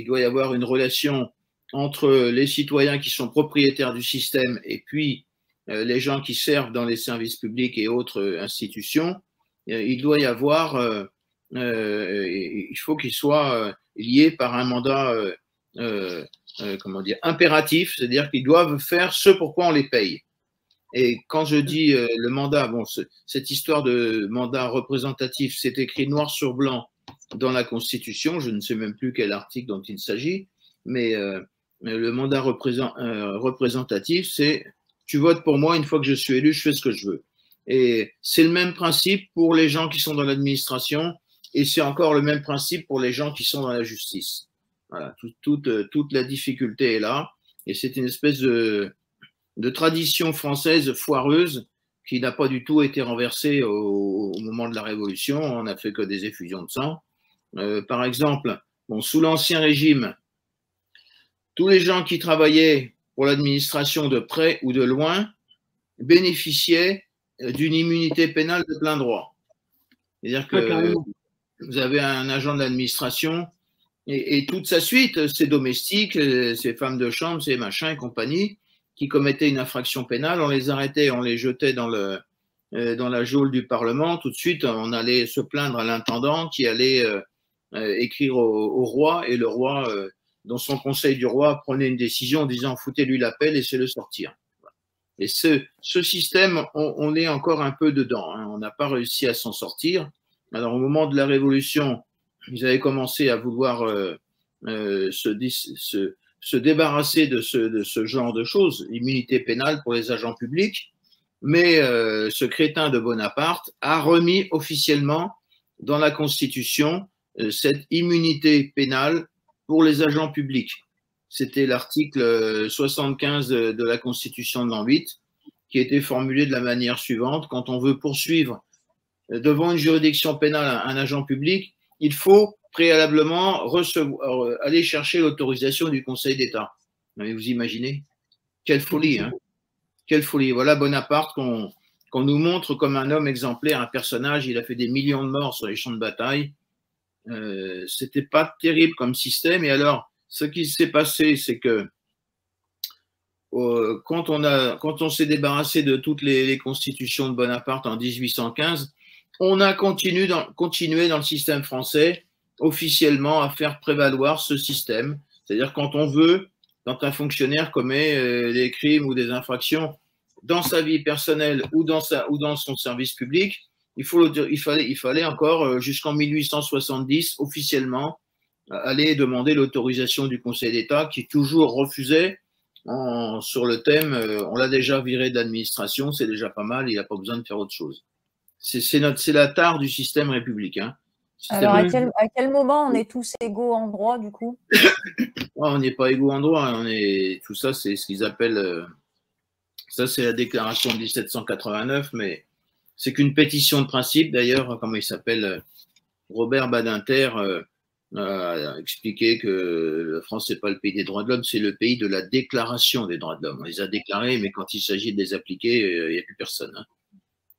doit y avoir une relation entre les citoyens qui sont propriétaires du système et puis les gens qui servent dans les services publics et autres institutions. Il doit y avoir, il faut qu'ils soient liés par un mandat comment dire, impératif, c'est-à-dire qu'ils doivent faire ce pourquoi on les paye. Et quand je dis le mandat, bon, cette histoire de mandat représentatif, c'est écrit noir sur blanc dans la Constitution, je ne sais même plus quel article dont il s'agit, mais le mandat représentatif, c'est tu votes pour moi, une fois que je suis élu, je fais ce que je veux. Et c'est le même principe pour les gens qui sont dans l'administration et c'est encore le même principe pour les gens qui sont dans la justice. Voilà, toute la difficulté est là et c'est une espèce de tradition française foireuse qui n'a pas du tout été renversée au moment de la Révolution. On n'a fait que des effusions de sang. Par exemple, bon, sous l'Ancien Régime, tous les gens qui travaillaient pour l'administration de près ou de loin bénéficiaient d'une immunité pénale de plein droit. C'est-à-dire que vous avez un agent de l'administration et toute sa suite, ses domestiques, ses femmes de chambre, ses machins et compagnie, qui commettaient une infraction pénale, on les arrêtait, on les jetait dans la geôle du Parlement. Tout de suite, on allait se plaindre à l'intendant qui allait écrire au roi et le roi, dans son conseil du roi, prenait une décision en disant foutez-lui la pelle et laissez-le sortir. Et ce système, on est encore un peu dedans. Hein. On n'a pas réussi à s'en sortir. Alors, au moment de la Révolution, ils avaient commencé à vouloir se débarrasser de ce genre de choses, immunité pénale pour les agents publics, mais ce crétin de Bonaparte a remis officiellement dans la Constitution cette immunité pénale pour les agents publics. C'était l'article 75 de la Constitution de l'an 8 qui était formulé de la manière suivante. Quand on veut poursuivre devant une juridiction pénale un agent public, il faut préalablement aller chercher l'autorisation du Conseil d'État. Vous imaginez? Quelle folie, hein? Quelle folie. Voilà Bonaparte qu'on nous montre comme un homme exemplaire, un personnage. Il a fait des millions de morts sur les champs de bataille. C'était pas terrible comme système. Et alors, ce qui s'est passé, c'est que quand on s'est débarrassé de toutes les constitutions de Bonaparte en 1815, on a continué dans le système français officiellement à faire prévaloir ce système. C'est-à-dire quand un fonctionnaire commet des crimes ou des infractions dans sa vie personnelle ou dans son service public, il fallait encore jusqu'en 1870 officiellement aller demander l'autorisation du Conseil d'État qui toujours refusait sur le thème on l'a déjà viré de l'administration, c'est déjà pas mal, il n'a pas besoin de faire autre chose. C'est la tare du système républicain. Alors, à quel moment on est tous égaux en droit, du coup? On n'est pas égaux en droit. Tout ça, c'est ce qu'ils appellent. Ça, c'est la déclaration de 1789, mais c'est qu'une pétition de principe. D'ailleurs, comment il s'appelle, Robert Badinter a expliqué que la France, c'est pas le pays des droits de l'homme, c'est le pays de la déclaration des droits de l'homme. On les a déclarés, mais quand il s'agit de les appliquer, il n'y a plus personne. Hein.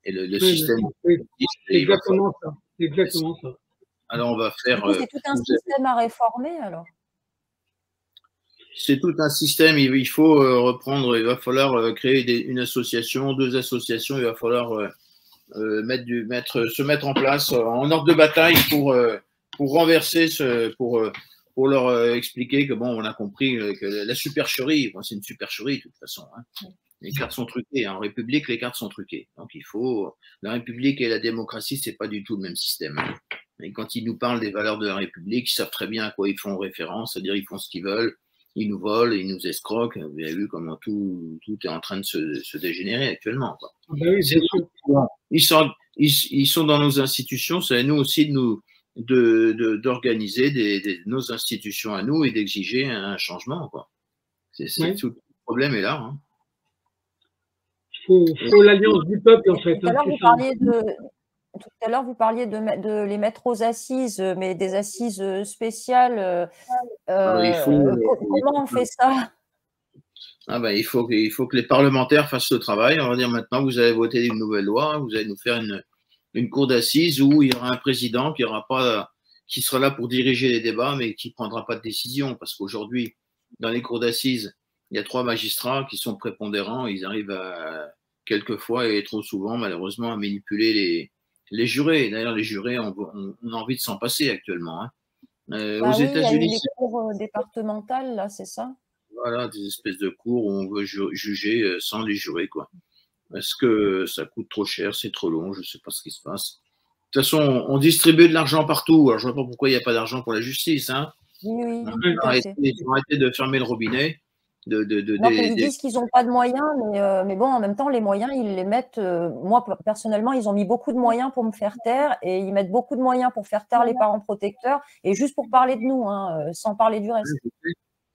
Et le système. C'est exactement ça. C'est exactement ça. Alors, on va faire. C'est tout un système à réformer, alors. C'est tout un système. Il faut reprendre. Il va falloir créer une association, 2 associations. Il va falloir se mettre en place en ordre de bataille pour renverser pour leur expliquer que bon, on a compris que la supercherie, bon, c'est une supercherie de toute façon. Hein. Les cartes sont truquées. En République, les cartes sont truquées. Donc, la République et la démocratie, c'est pas du tout le même système. Et quand ils nous parlent des valeurs de la République, ils savent très bien à quoi ils font référence, c'est-à-dire ils font ce qu'ils veulent, ils nous volent, ils nous escroquent. Vous avez vu comment tout est en train de se dégénérer actuellement, quoi. Ben oui, bien sûr. Ils sont dans nos institutions, c'est à nous aussi d'organiser nos institutions à nous et d'exiger un changement, quoi. Tout le problème est là. Hein. Il faut l'alliance du peuple, en fait. Tout à l'heure, vous parliez de les mettre aux assises, mais des assises spéciales. Comment on fait ça? Il faut que les parlementaires fassent le travail. On va dire maintenant, vous avez voté une nouvelle loi, vous allez nous faire une cour d'assises où il y aura un président qui sera là pour diriger les débats, mais qui ne prendra pas de décision. Parce qu'aujourd'hui, dans les cours d'assises, il y a 3 magistrats qui sont prépondérants. Ils arrivent quelquefois et trop souvent, malheureusement, à manipuler les jurés. D'ailleurs, les jurés, on a envie de s'en passer actuellement. Hein. Aux États-Unis, il y a eu les cours départementales, là, c'est ça? Voilà, des espèces de cours où on veut juger sans les jurés, quoi. Est-ce que ça coûte trop cher, c'est trop long, je ne sais pas ce qui se passe. De toute façon, on distribue de l'argent partout. Alors, je ne vois pas pourquoi il n'y a pas d'argent pour la justice. Hein. Oui, ils ont arrêté de fermer le robinet. Ils disent qu'ils n'ont pas de moyens, mais bon, en même temps, les moyens, ils les mettent. Moi, personnellement, ils ont mis beaucoup de moyens pour me faire taire et ils mettent beaucoup de moyens pour faire taire les parents protecteurs et juste pour parler de nous, hein, sans parler du reste.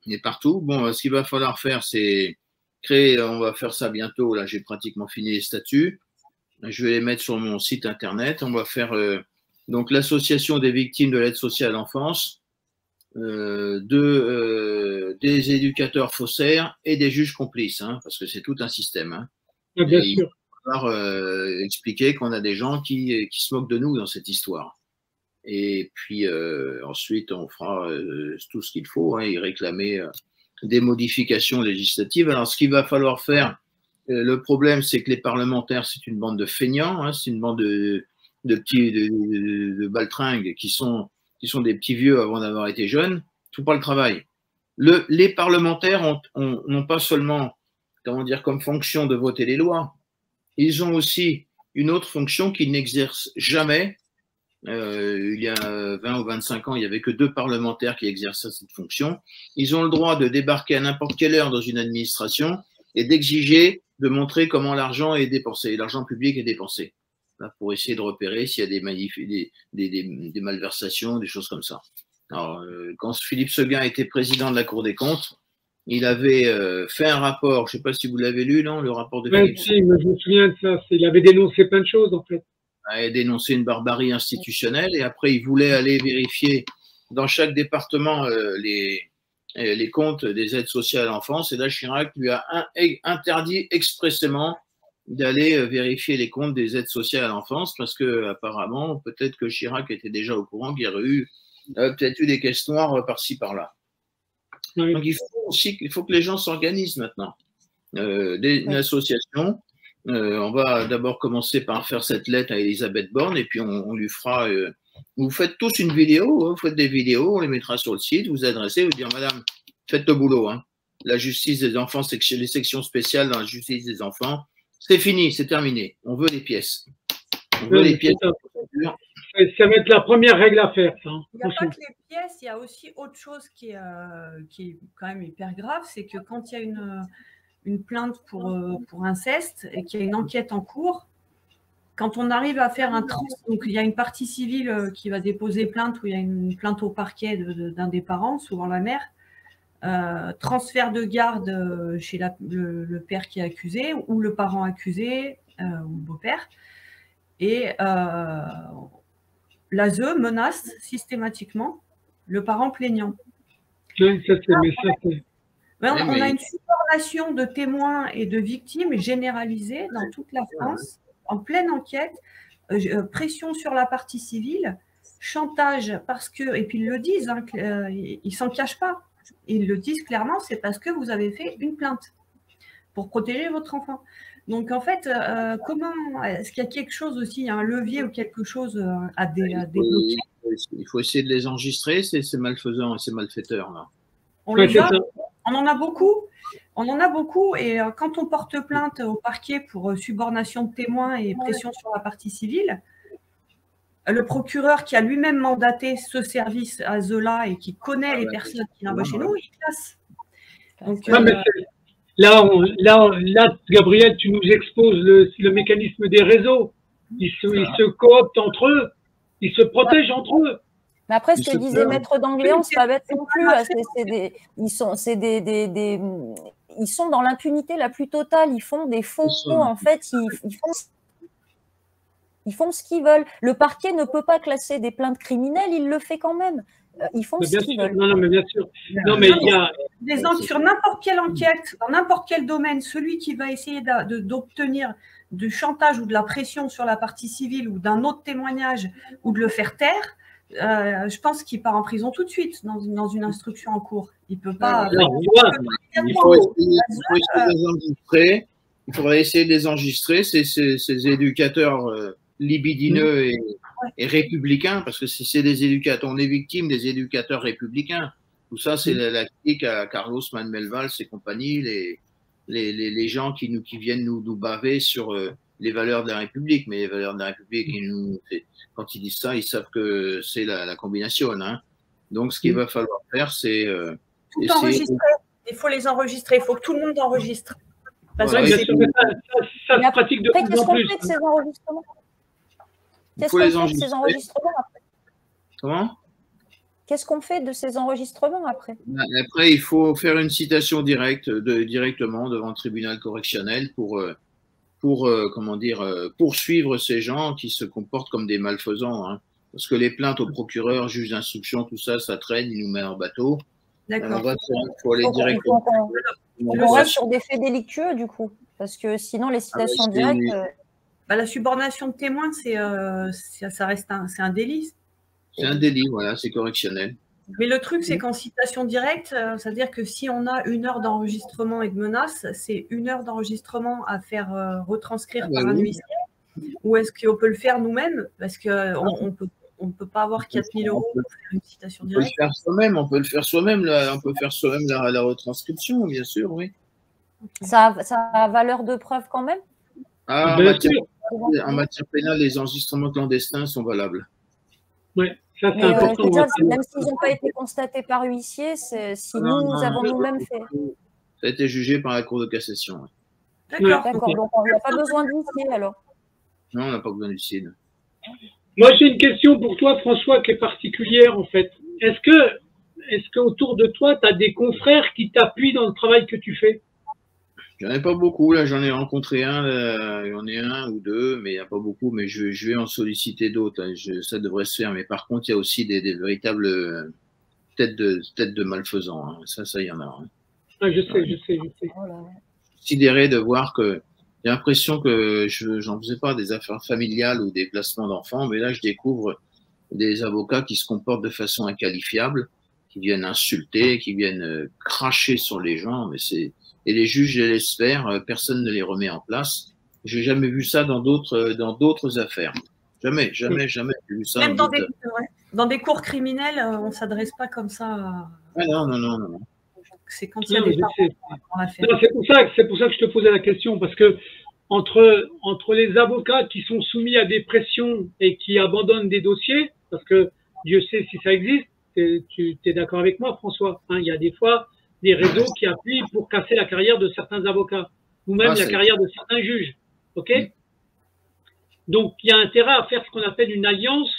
Et partout. Bon, ce qu'il va falloir faire, c'est créer. On va faire ça bientôt. Là, j'ai pratiquement fini les statuts. Je vais les mettre sur mon site internet. On va faire donc l'association des victimes de l'aide sociale à l'enfance. Des éducateurs faussaires et des juges complices, hein, parce que c'est tout un système. Hein. Ah, bien sûr. Il va falloir expliquer qu'on a des gens qui se moquent de nous dans cette histoire. Et puis ensuite, on fera tout ce qu'il faut, hein, et réclamer des modifications législatives. Alors, ce qu'il va falloir faire, le problème, c'est que les parlementaires, c'est une bande de feignants, hein, c'est une bande de baltringues qui sont des petits vieux avant d'avoir été jeunes, tout pas le travail. Les parlementaires n'ont pas seulement, comment dire, comme fonction de voter les lois, ils ont aussi une autre fonction qu'ils n'exercent jamais. Il y a 20 ou 25 ans, il n'y avait que 2 parlementaires qui exerçaient cette fonction. Ils ont le droit de débarquer à n'importe quelle heure dans une administration et d'exiger de montrer comment l'argent est dépensé, l'argent public est dépensé, là, pour essayer de repérer s'il y a des malversations, des choses comme ça. Alors, quand Philippe Seguin était président de la Cour des comptes, il avait fait un rapport, je ne sais pas si vous l'avez lu, non, le rapport de Philippe Seguin. Je me souviens de ça, il avait dénoncé plein de choses en fait. Il avait dénoncé une barbarie institutionnelle et après il voulait aller vérifier dans chaque département les comptes des aides sociales à l'enfance et là Chirac lui a interdit expressément d'aller vérifier les comptes des aides sociales à l'enfance parce que apparemment peut-être que Chirac était déjà au courant qu'il y aurait peut-être eu des caisses noires par-ci par-là. Oui. Donc il faut que les gens s'organisent maintenant. Une association, on va d'abord commencer par faire cette lettre à Elisabeth Borne et puis on lui fera. Vous faites tous une vidéo, vous faites des vidéos, on les mettra sur le site, vous adressez, vous dire madame, faites le boulot. Hein. La justice des enfants, les sections spéciales dans la justice des enfants, c'est fini, c'est terminé. On veut les pièces. On veut les pièces. Ça va être la première règle à faire. Ça, hein. Il n'y a pas que les pièces, il y a aussi autre chose qui est quand même hyper grave, c'est que quand il y a une plainte pour inceste et qu'il y a une enquête en cours, quand on arrive à faire donc il y a une partie civile qui va déposer plainte ou il y a une plainte au parquet d'un des parents, souvent la mère, transfert de garde chez le père qui est accusé ou le parent accusé ou le beau-père. Et l'ASE menace systématiquement le parent plaignant. Oui, on a une supervision de témoins et de victimes généralisée dans toute la France, en pleine enquête, pression sur la partie civile, chantage parce que, et puis ils le disent, hein, ils ne s'en cachent pas, ils le disent clairement, c'est parce que vous avez fait une plainte pour protéger votre enfant. Donc en fait, est-ce qu'il y a quelque chose aussi, un levier ou quelque chose à débloquer? Il faut essayer de les enregistrer, ces malfaisants et ces malfaiteurs là. On en a beaucoup, On en a beaucoup et quand on porte plainte au parquet pour subornation de témoins et pression sur la partie civile, le procureur qui a lui-même mandaté ce service à Zola et qui connaît les personnes qui l'envoient chez nous, il classe. Donc, là, Gabriel, tu nous exposes le mécanisme des réseaux. Ils se cooptent entre eux, ils se protègent entre eux. Mais après, ce que disait Maître d'Angléan, c'est pas bête non plus. Ils sont dans l'impunité la plus totale. Ils font des faux. En fait, ils font ce qu'ils veulent. Le parquet ne peut pas classer des plaintes criminelles, il le fait quand même. Ils font ce qu'ils veulent. Non, mais bien sûr. Non, mais il y a sur n'importe quelle enquête, dans n'importe quel domaine, celui qui va essayer d'obtenir du chantage ou de la pression sur la partie civile ou d'un autre témoignage ou de le faire taire, je pense qu'il part en prison tout de suite dans une instruction en cours. Il peut pas. Il faudrait essayer de les enregistrer, ces éducateurs libidineux et républicains, parce que si c'est des éducateurs, on est victime des éducateurs républicains. Tout ça, c'est la critique à Carlos Manuel Valls et compagnie, les gens qui viennent nous baver sur les valeurs de la République. Mais les valeurs de la République, quand ils disent ça, ils savent que c'est la combination. Hein. Donc, ce qu'il va falloir faire, c'est tout enregistrer. Il faut les enregistrer. Il faut que tout le monde enregistre. Parce que ça se pratique de plus en plus. Qu'est-ce qu'on fait de ces enregistrements après? Comment? Qu'est-ce qu'on fait de ces enregistrements après? Après, il faut faire une citation directement devant le tribunal correctionnel pour poursuivre ces gens qui se comportent comme des malfaisants. Hein. Parce que les plaintes au procureur, juge d'instruction, tout ça, ça traîne, ils nous mettent en bateau. D'accord. On reste sur des faits délictueux, du coup. Parce que sinon, les citations directes… la subornation de témoins, ça reste c'est un délit. C'est un délit, voilà, c'est correctionnel. Mais le truc, c'est qu'en citation directe, c'est-à-dire que si on a 1 heure d'enregistrement et de menaces, c'est 1 heure d'enregistrement à faire retranscrire par un huissier, ou est-ce qu'on peut le faire nous-mêmes? Parce qu'on ne peut pas avoir 4 000 € pour faire une citation directe. On peut le faire soi-même, on peut faire soi-même la retranscription, bien sûr, oui. Okay. Ça a valeur de preuve quand même? En matière pénale, les enregistrements clandestins sont valables. Oui, ça c'est important. Même s'ils n'ont pas été constatés par huissier, si nous avons nous-mêmes fait. Ça a été jugé par la Cour de cassation. D'accord. Donc on n'a pas besoin d'huissier alors. Non, on n'a pas besoin d'huissier. Moi, j'ai une question pour toi, François, qui est particulière en fait. Est-ce que autour de toi, tu as des confrères qui t'appuient dans le travail que tu fais? J'en ai pas beaucoup, là j'en ai rencontré un, il y en a un ou deux, mais il n'y a pas beaucoup, mais je vais en solliciter d'autres, ça devrait se faire, mais par contre il y a aussi des véritables têtes de malfaisants, hein. Ça il y en a. Hein. Ah, je sais. Sidéré de voir que, j'ai l'impression que j'en faisais pas des affaires familiales ou des placements d'enfants, mais là je découvre des avocats qui se comportent de façon inqualifiable, qui viennent insulter, qui viennent cracher sur les gens, mais et les juges les laissent faire, personne ne les remet en place. J'ai jamais vu ça dans d'autres affaires. Jamais j'ai vu ça. Même dans des cours criminels, on ne s'adresse pas comme ça. Non. C'est quand il y a des C'est pour ça que je te posais la question, parce que entre les avocats qui sont soumis à des pressions et qui abandonnent des dossiers, parce que Dieu sait si ça existe, tu es d'accord avec moi, François, hein, il y a des fois des réseaux qui appuient pour casser la carrière de certains avocats, ou même la carrière de certains juges. Ok? Donc, il y a intérêt à faire ce qu'on appelle une alliance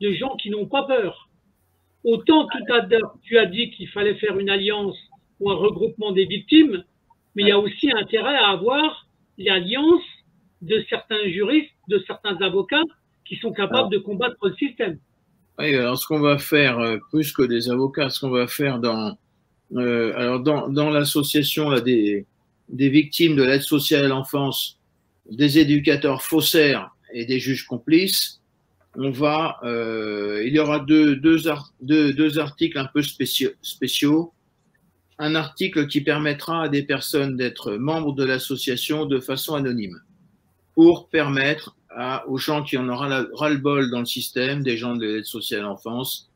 de gens qui n'ont pas peur. Autant tout à l'heure, tu as dit qu'il fallait faire une alliance ou un regroupement des victimes, mais il y a aussi intérêt à avoir l'alliance de certains juristes, de certains avocats qui sont capables de combattre le système. Oui, alors ce qu'on va faire, plus que des avocats, ce qu'on va faire dans l'association des victimes de l'aide sociale à l'enfance, des éducateurs faussaires et des juges complices, il y aura deux articles un peu spéciaux. Un article qui permettra à des personnes d'être membres de l'association de façon anonyme, pour permettre aux gens qui en auront ras-le-bol dans le système, des gens de l'aide sociale à l'enfance,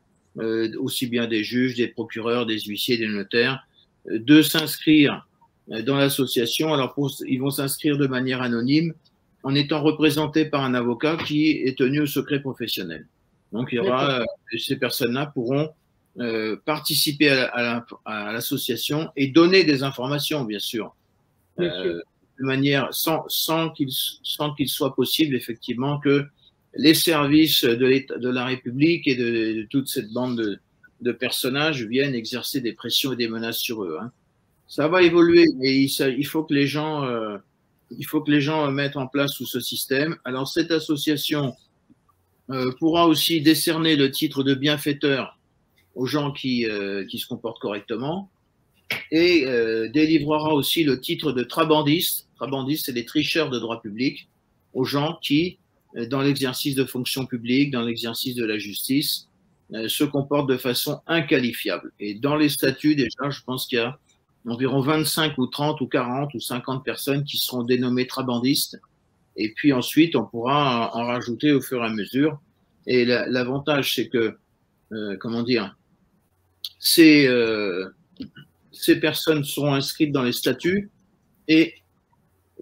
aussi bien des juges, des procureurs, des huissiers, des notaires, de s'inscrire dans l'association. Alors, ils vont s'inscrire de manière anonyme en étant représentés par un avocat qui est tenu au secret professionnel. Donc, il y aura, ces personnes-là pourront participer à l'association et donner des informations, bien sûr. De manière sans qu'il soit possible, effectivement, que les services de la République et de toute cette bande de personnages viennent exercer des pressions et des menaces sur eux. Hein. Ça va évoluer, mais il faut que les gens mettent en place tout ce système. Alors, cette association pourra aussi décerner le titre de bienfaiteur aux gens qui se comportent correctement et délivrera aussi le titre de trabandiste. Trabandiste, c'est les tricheurs de droit public, aux gens qui, dans l'exercice de fonctions publiques, dans l'exercice de la justice, se comportent de façon inqualifiable. Et dans les statuts, déjà, je pense qu'il y a environ 25 ou 30 ou 40 ou 50 personnes qui seront dénommées trabandistes. Et puis ensuite, on pourra en rajouter au fur et à mesure. Et l'avantage, c'est que, comment dire, ces personnes seront inscrites dans les statuts et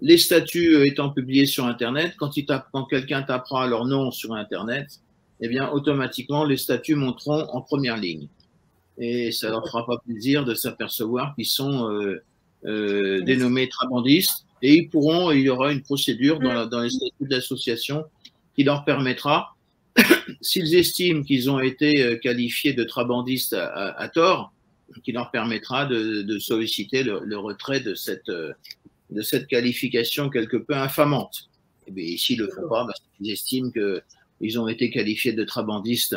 les statuts étant publiés sur Internet, quand quelqu'un tapera leur nom sur Internet, eh bien, automatiquement, les statuts monteront en première ligne. Et ça leur fera pas plaisir de s'apercevoir qu'ils sont dénommés trabandistes. Et il y aura une procédure dans les statuts de l'association qui leur permettra, s'ils estiment qu'ils ont été qualifiés de trabandistes à tort, qui leur permettra de solliciter le retrait de cette qualification quelque peu infamante. Et bien, s'ils ne le font pas, parce qu'ils estiment qu'ils ont été qualifiés de trabandistes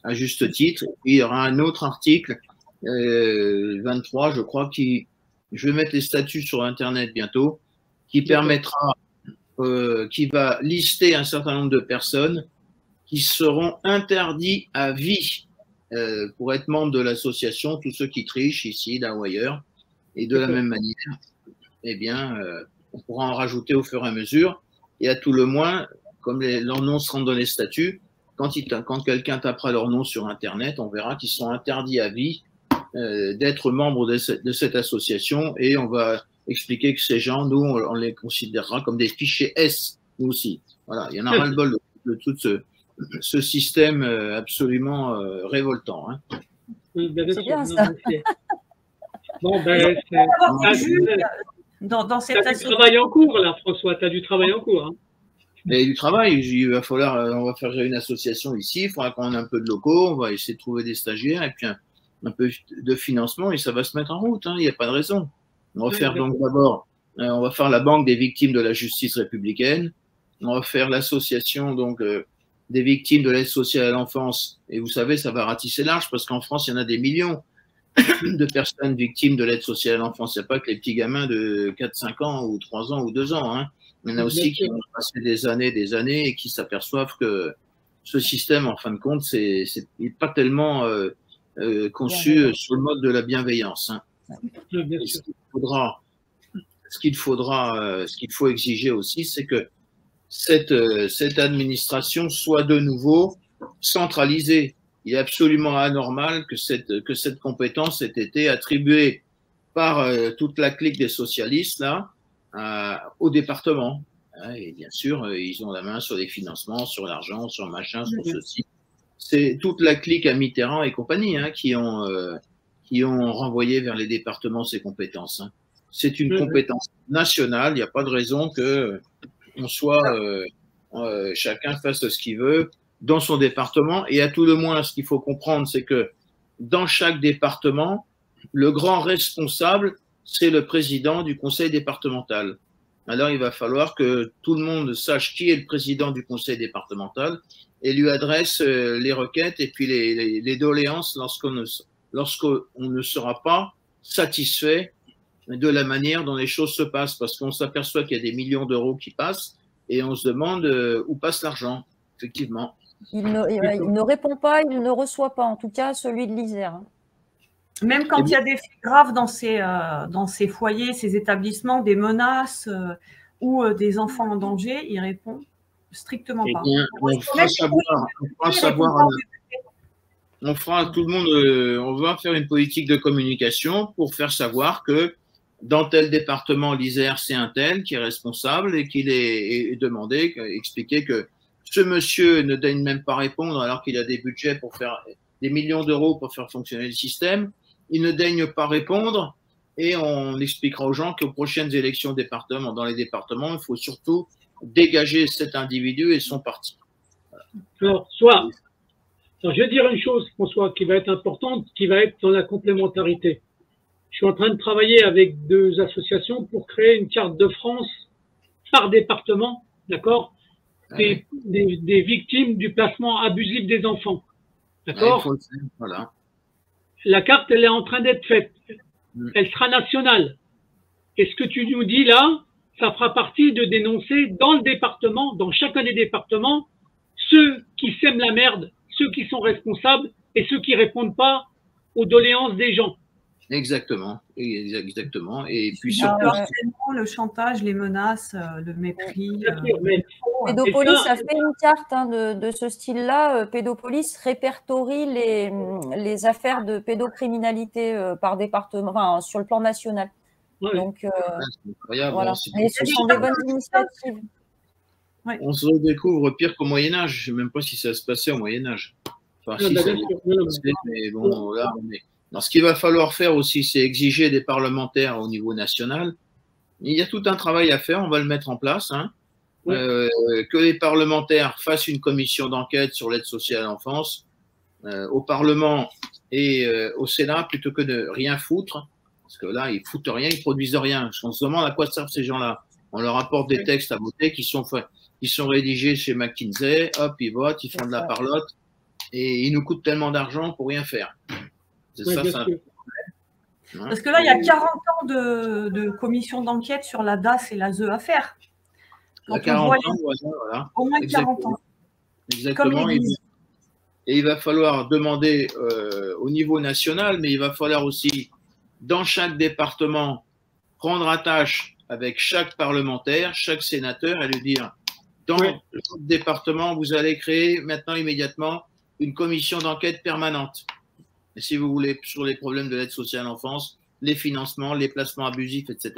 à juste titre. Et puis, il y aura un autre article, 23, je crois, je vais mettre les statuts sur Internet bientôt, qui permettra, qui va lister un certain nombre de personnes qui seront interdits à vie pour être membres de l'association, tous ceux qui trichent ici, là ou ailleurs. Et de la même manière, eh bien, on pourra en rajouter au fur et à mesure. Et à tout le moins, comme leurs noms seront dans les statuts, quand quelqu'un tapera leur nom sur Internet, on verra qu'ils sont interdits à vie d'être membres de cette association et on va expliquer que ces gens, nous, on les considérera comme des fichiers S, nous aussi. Voilà, il y en a ras-le-bol de tout ce système absolument révoltant. Hein. C'est bien ça. Bon, ben, dans cette t'as du travail en cours, là, François, tu as du travail en cours. Hein. Et du travail, on va faire une association ici, il faudra qu'on ait un peu de locaux, on va essayer de trouver des stagiaires et puis un peu de financement et ça va se mettre en route, hein, il n'y a pas de raison. On va faire donc d'abord, on va faire la banque des victimes de la justice républicaine, on va faire l'association donc des victimes de l'aide sociale à l'enfance et vous savez, ça va ratisser large parce qu'en France, il y en a des millions de personnes victimes de l'aide sociale à l'enfance. Il n'y a pas que les petits gamins de 4-5 ans ou 3 ans ou 2 ans, hein. Il y en a aussi qui ont passé des années et qui s'aperçoivent que ce système, en fin de compte, c'est pas tellement conçu sur le mode de la bienveillance. Hein. Ce qu'il faut exiger aussi, c'est que cette administration soit de nouveau centralisée. Il est absolument anormal que cette compétence ait été attribuée par toute la clique des socialistes là. Au département. Et bien sûr, ils ont la main sur les financements, sur l'argent, sur machin, sur ceci. C'est toute la clique à Mitterrand et compagnie hein, qui ont renvoyé vers les départements ces compétences. Hein. C'est une compétence nationale. Il n'y a pas de raison que on soit chacun fasse ce qu'il veut dans son département. Et à tout le moins, ce qu'il faut comprendre, c'est que dans chaque département, le grand responsable c'est le président du conseil départemental. Alors, il va falloir que tout le monde sache qui est le président du conseil départemental et lui adresse les requêtes et puis les doléances lorsqu'on ne sera pas satisfait de la manière dont les choses se passent. Parce qu'on s'aperçoit qu'il y a des millions d'euros qui passent et on se demande où passe l'argent, effectivement. Il ne répond pas, il ne reçoit pas, en tout cas celui de l'Isère. Même quand il y a des faits graves dans ces foyers, ces établissements, des menaces ou des enfants en danger, il répond strictement pas. Bien, on fera tout le monde, on va faire une politique de communication pour faire savoir que dans tel département, l'Isère, c'est un tel qui est responsable et qu'il est demandé, expliqué que ce monsieur ne daigne même pas répondre alors qu'il a des budgets pour faire des millions d'euros pour faire fonctionner le système. Il ne daigne pas répondre et on expliquera aux gens qu'aux prochaines élections dans les départements, il faut surtout dégager cet individu et son parti. Alors, je vais dire une chose, François, qui va être importante, qui va être dans la complémentarité. Je suis en train de travailler avec 2 associations pour créer une carte de France par département, d'accord, des victimes du placement abusif des enfants. D'accord? Voilà. La carte, elle est en train d'être faite. Elle sera nationale. Et ce que tu nous dis là, ça fera partie de dénoncer dans le département, dans chacun des départements, ceux qui sèment la merde, ceux qui sont responsables et ceux qui répondent pas aux doléances des gens. Exactement. Et puis sur le harcèlement, le chantage, les menaces, le mépris. Pédopolis a fait une carte de ce style-là. Pédopolis répertorie les affaires de pédocriminalité par département, enfin, sur le plan national. Ouais. Donc, c'est incroyable. voilà. Et ce sont des bonnes initiatives. Ouais. On se redécouvre pire qu'au Moyen-Âge. Je ne sais même pas si ça se passait au Moyen-Âge. Enfin, si ça passait, mais bon, là, on est. Alors, ce qu'il va falloir faire aussi, c'est exiger des parlementaires au niveau national. Il y a tout un travail à faire, on va le mettre en place. Que les parlementaires fassent une commission d'enquête sur l'aide sociale à l'enfance au Parlement et au Sénat, plutôt que de rien foutre. Parce que là, ils foutent rien, ils produisent rien. On se demande à quoi servent ces gens-là. On leur apporte des textes à voter qui sont rédigés chez McKinsey. Hop, ils votent, ils font de la parlotte. Et ils nous coûtent tellement d'argent pour rien faire. C'est ça, ça. Parce que là, il y a 40 ans de commission d'enquête sur la DAS et la ZE à faire. Il y a 40 ans, voilà. Au moins 40 ans. Exactement. Et il va falloir demander au niveau national, mais il va falloir aussi, dans chaque département, prendre attache avec chaque parlementaire, chaque sénateur et lui dire, dans le département, vous allez créer maintenant immédiatement une commission d'enquête permanente. Et si vous voulez, sur les problèmes de l'aide sociale à l'enfance, les financements, les placements abusifs, etc.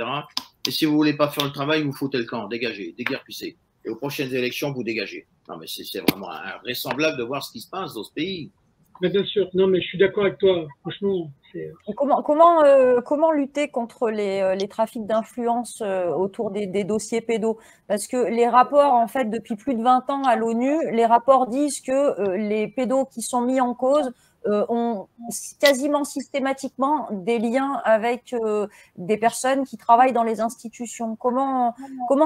Et si vous voulez pas faire le travail, vous foutez le camp, dégagez, déguerpissez. Et aux prochaines élections, vous dégagez. Non, mais c'est vraiment invraisemblable de voir ce qui se passe dans ce pays. Mais bien sûr, non, mais je suis d'accord avec toi. Franchement, comment lutter contre les trafics d'influence autour des dossiers pédos? Parce que les rapports, en fait, depuis plus de 20 ans à l'ONU, les rapports disent que les pédos qui sont mis en cause ont quasiment systématiquement des liens avec des personnes qui travaillent dans les institutions. Comment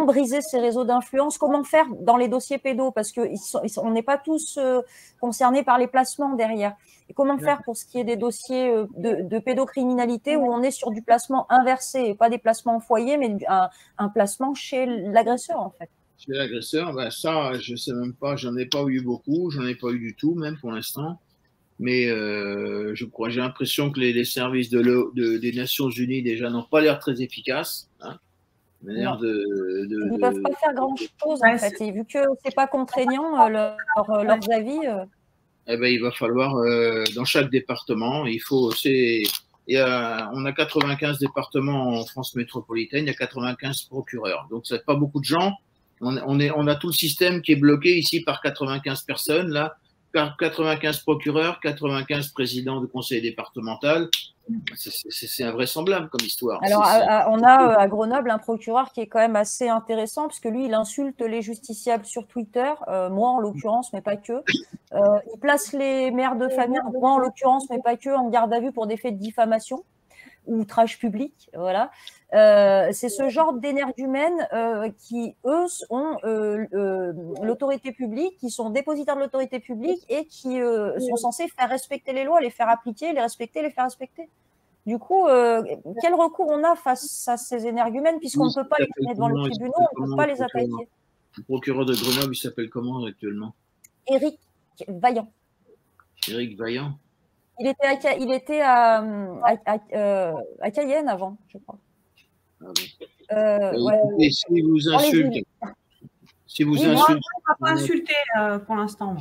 briser ces réseaux d'influence? Comment faire dans les dossiers pédos? Parce que on n'est pas tous concernés par les placements derrière. Et comment faire pour ce qui est des dossiers de pédocriminalité où on est sur du placement inversé, et pas des placements en foyer, mais un placement chez l'agresseur, en fait? Chez l'agresseur, ben ça, je ne sais même pas, j'en ai pas eu beaucoup, j'en ai pas eu du tout, même pour l'instant. Mais j'ai l'impression que les services des Nations Unies déjà n'ont pas l'air très efficaces. Ils ne peuvent pas faire grand-chose, en fait. Et vu que c'est pas contraignant, leurs avis. Eh ben, il va falloir, dans chaque département, on a 95 départements en France métropolitaine, il y a 95 procureurs. Donc, c'est pas beaucoup de gens. On a tout le système qui est bloqué ici par 95 personnes, là. 95 procureurs, 95 présidents de conseil départemental. C'est invraisemblable comme histoire. Alors, on a à Grenoble un procureur qui est quand même assez intéressant, parce que lui, il insulte les justiciables sur Twitter, moi en l'occurrence, mais pas que. Il place les mères de famille, moi en l'occurrence, mais pas que, en garde à vue pour des faits de diffamation ou outrage public. Voilà. C'est ce genre d'énergumènes qui, eux, ont l'autorité publique, qui sont dépositaires de l'autorité publique et qui sont censés faire respecter les lois, les faire appliquer, les respecter, les faire respecter. Du coup, quel recours on a face à ces énergumènes, puisqu'on ne peut pas les traîner devant le tribunal, on ne peut pas les attaquer? Le procureur de Grenoble, il s'appelle comment actuellement? Éric Vaillant. Éric Vaillant. Il était à Cayenne avant, je crois. Ah bon. Et si vous insultez, moi, il ne m'a pas insulté pour l'instant.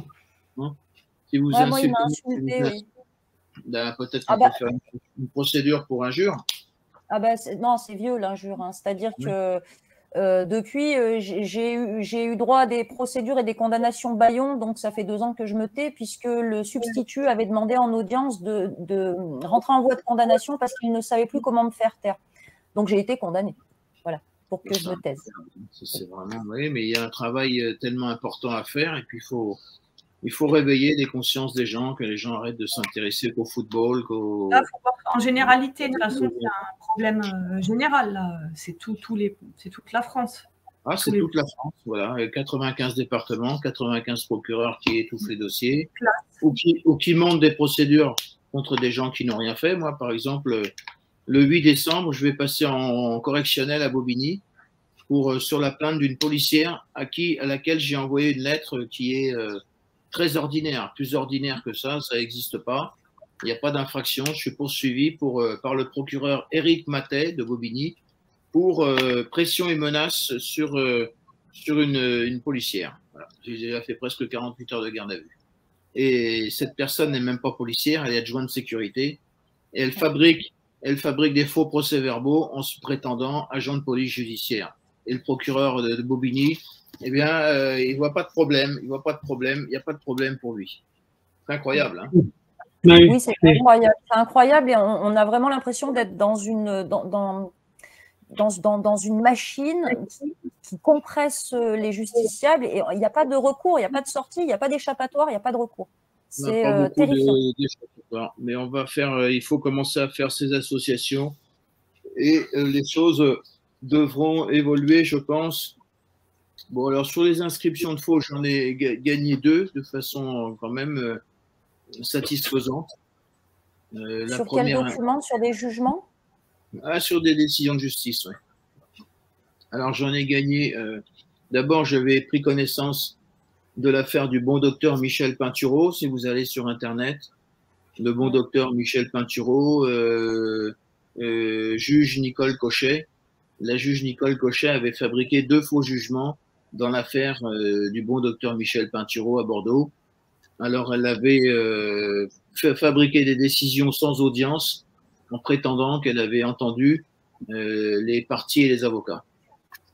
Si vous moi, il m'a insulté, oui. Peut-être qu'on peut faire une procédure pour injure. Ah bah non, c'est vieux l'injure, hein. C'est-à-dire que depuis, j'ai eu droit à des procédures et des condamnations bâillons, donc ça fait 2 ans que je me tais, puisque le substitut avait demandé en audience de rentrer en voie de condamnation parce qu'il ne savait plus comment me faire taire. Donc j'ai été condamnée, voilà, pour que je me taise. C'est vraiment, oui, mais il y a un travail tellement important à faire, et puis il faut réveiller les consciences des gens, que les gens arrêtent de s'intéresser qu'au football, en généralité, de toute façon, c'est un problème général, là. C'est toute la France. Ah, c'est toute la France, voilà. 95 départements, 95 procureurs qui étouffent les dossiers, ou qui montent des procédures contre des gens qui n'ont rien fait. Moi, par exemple, le 8 décembre, je vais passer en correctionnel à Bobigny sur la plainte d'une policière à laquelle j'ai envoyé une lettre qui est très ordinaire, plus ordinaire que ça n'existe pas. Il n'y a pas d'infraction. Je suis poursuivi par le procureur Éric Matet de Bobigny pour pression et menace sur une policière. Voilà. J'ai déjà fait presque 48 heures de garde à vue. Et cette personne n'est même pas policière, elle est adjointe de sécurité. Et elle fabrique des faux procès-verbaux en se prétendant agent de police judiciaire. Et le procureur de Bobigny, eh bien, il voit pas de problème. Il voit pas de problème. Il n'y a pas de problème pour lui. C'est incroyable, hein? Oui, c'est incroyable. C'est incroyable, et on a vraiment l'impression d'être dans une machine qui compresse les justiciables, et il n'y a pas de recours, il n'y a pas de sortie, il n'y a pas d'échappatoire, il n'y a pas de recours. C'est terrifiant. Mais il faut commencer à faire ces associations, et les choses devront évoluer, je pense. Bon, alors sur les inscriptions de faux, j'en ai gagné 2 de façon quand même satisfaisante. Sur quel document? Sur des jugements? Sur des décisions de justice, oui. Alors j'en ai gagné. D'abord, j'avais pris connaissance de l'affaire du bon docteur Michel Pinturault. Si vous allez sur Internet, le bon docteur Michel Pinturault, juge Nicole Cochet. La juge Nicole Cochet avait fabriqué 2 faux jugements dans l'affaire du bon docteur Michel Pinturault à Bordeaux. Alors, elle avait fabriqué des décisions sans audience en prétendant qu'elle avait entendu les parties et les avocats.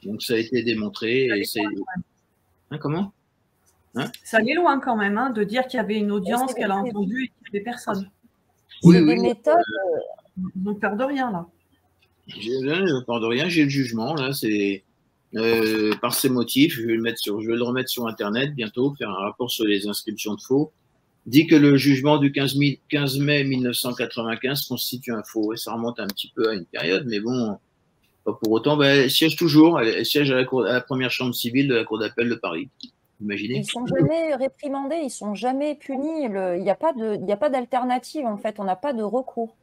Donc, ça a été démontré. Comment? Ça allait loin quand même, hein, de dire qu'il y avait une audience, qu'elle a entendu et qu'il y avait personne. Oui, des méthodes. Ils n'ont peur de rien, là. J'ai peur de rien, j'ai le jugement, là, c'est par ces motifs, je vais le remettre sur Internet bientôt, faire un rapport sur les inscriptions de faux, dit que le jugement du 15 mai 1995 constitue un faux, et ça remonte un petit peu à une période, mais bon, pas pour autant, elle siège toujours, elle siège à la première chambre civile de la Cour d'appel de Paris. Imaginez. Ils ne sont jamais réprimandés, ils ne sont jamais punis, il n'y a pas d'alternative, en fait, on n'a pas de recours.